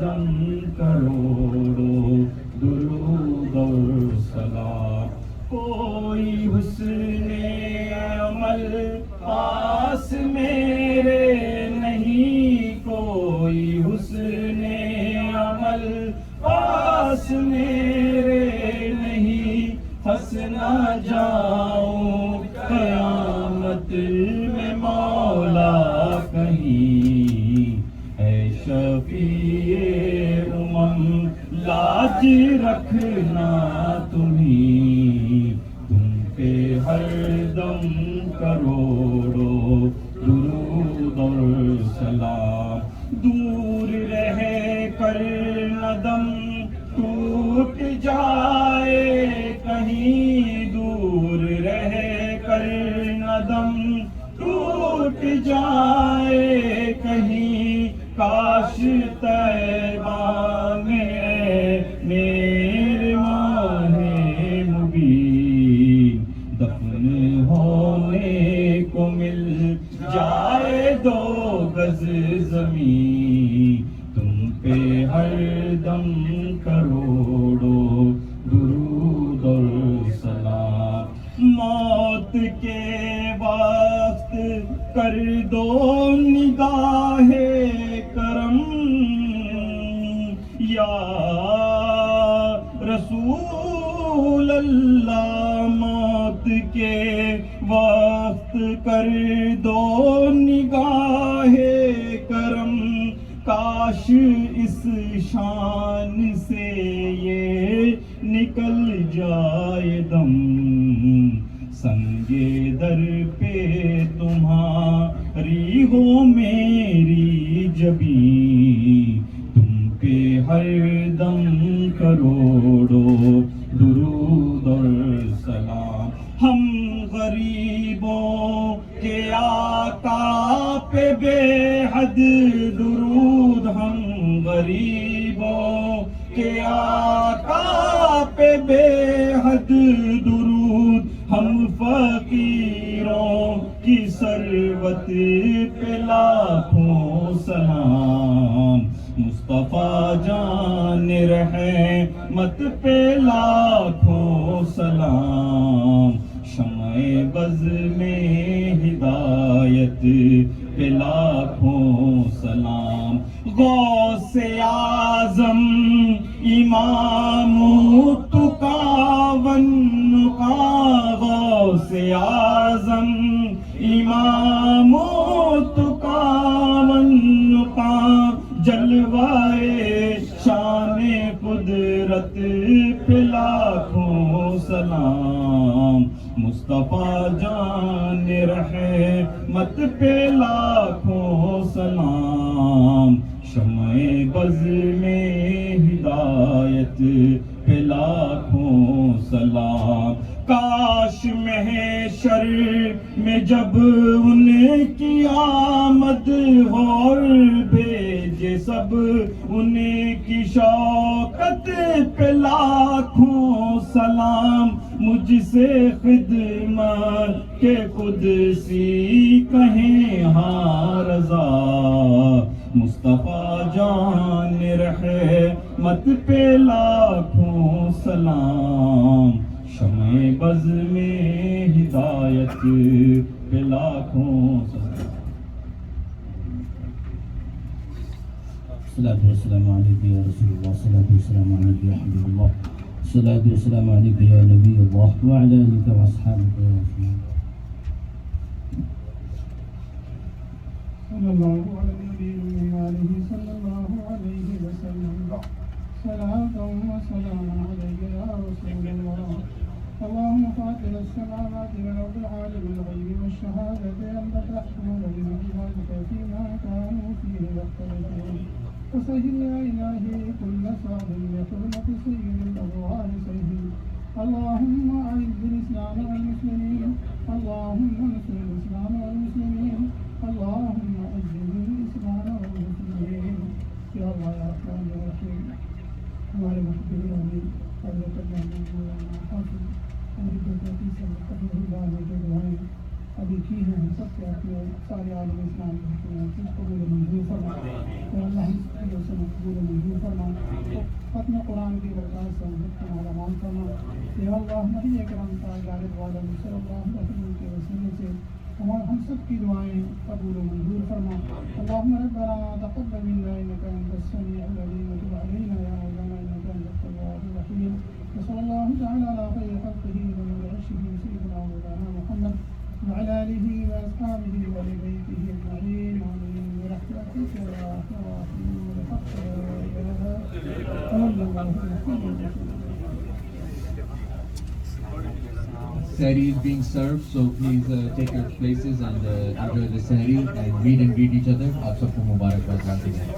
[SPEAKER 6] دم کروڑوں درود اور سلام. کوئی حسن عمل پاس میرے نہیں, کوئی حسن عمل پاس میرے نہیں, پھنس نہ جاؤں قیامت میں مولا کہیں. اے شفیع امم لاج رکھنا تمہیں, تم پہ ہر دم کروڑوں درود اور سلام. دور رہ کر ندم ٹوٹ جائے کہیں, دور رہ کر ندم ٹوٹ جائے کہیں. کاش طیبہ میں میرے ماہ مبین دفن ہونے کو مل جائے 2 گز زمین. تم پہ ہر دم کروڑوں درود اور سلام. موت کے وقت کر دو نگاہ کرم, یا رسول اللہ. موت کے وقت کر دو نگاہ کرم, کاش اس شان سے یہ نکل جائے دم. سنگے در پہ تمہاری ہو میری جبیں, تم پہ ہر دم کروڑوں درود اور سلام. ہم غریبوں کے آقا پہ بے حد درود, ہم غریبوں کے آقا پہ بے حد درود.
[SPEAKER 4] والنقا غوث اعظم امام التقا والنقا جلوائے شان قدرت پہ لاکھوں سلام مصطفیٰ جان رحمت پہ لاکھوں سلام شمع بز میں ہدایت پہ لاکھوں سلام کاش محشر میں جب ان کی آمد ہو اور بھیجے سب ان کی شوکت پہ لاکھوں سلام مجھ سے خدمت کے قدسی کہیں ہاں رضا مصطفیٰ جان رحمت پہ لاکھوں سلام شمع بز میں ہدایت پہ لاکھوں سلام
[SPEAKER 8] الصلاة والسلام عليك يا رسول الله الصلاة والسلام عليك يا حبيب الله الصلاة والسلام عليك يا نبي الله وعلى آلك وأصحابك يا رسول الله
[SPEAKER 1] صلى الله على النبي وآله صلى الله عليه وسلم صلاة وسلام عليك يا رسول الله اللهم فاطر السماوات والأرض عالم الغيب والشهادة أنت تحكم بين عبادك فيما كانوا فيه يختلفون وسهل يا إلهي كل صعب بحرمة سيد الأبواب سيدي اللهم أعز الإسلام والمسلمين اللهم انصر الإسلام والمسلمين اللهم أعز الإسلام والمسلمين يا الله يا رحمن يا رحيم ہمارے محبوب امین حضرت علامہ مولانا حافظ اور بہتری سے مستقبل اللہ نے جو دعائیں ابھی کی ہیں ہم سب کے اپنے سارے عالم اسلام کے حکومت سے قبول منظور فرما کہ اللہ ہم سب کو سے مقبول منظور فرما ختم قرآن کی برکات سے ہم سب کو معلومان فرما یا اللہ نبی اکرم تاجدار عالم صلی اللہ علیہ وسلم کے وسیلے سے ہم سب کی دعائیں قبول و منظور فرما اللهم ربنا تقبل منا انك انت السميع العليم وتب علينا يا مولانا انك انت التواب الرحيم وصلى الله تعالى على خير خلقه ومن عرشه سيدنا مولانا محمد وعلى اله واصحابه وآل بيته اجمعين امين برحمتك يا ارحم الراحمين وبحق لا اله الا الله محمد رسول الله.
[SPEAKER 3] Sahri is being served, so please take your places and enjoy the Sahri and meet and greet each other. Aap sabko mubarakbad once again.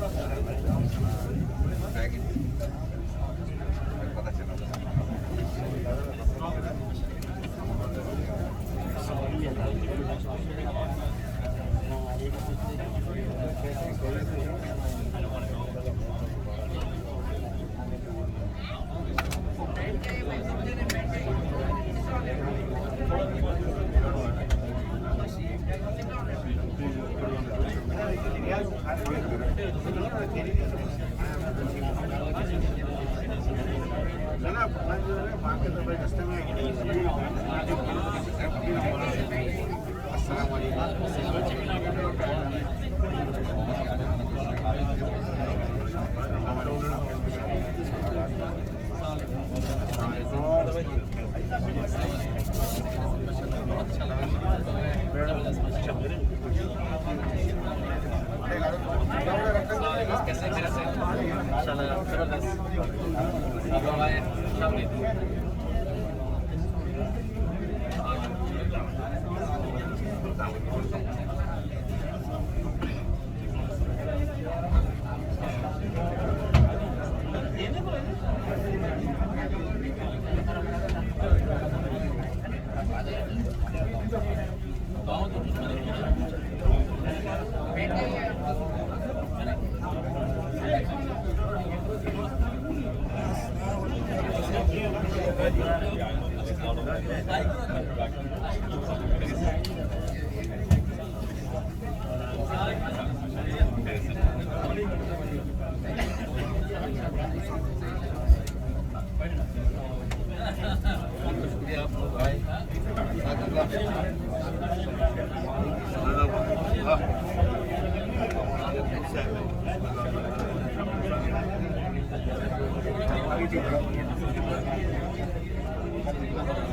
[SPEAKER 2] Alhamdulillah.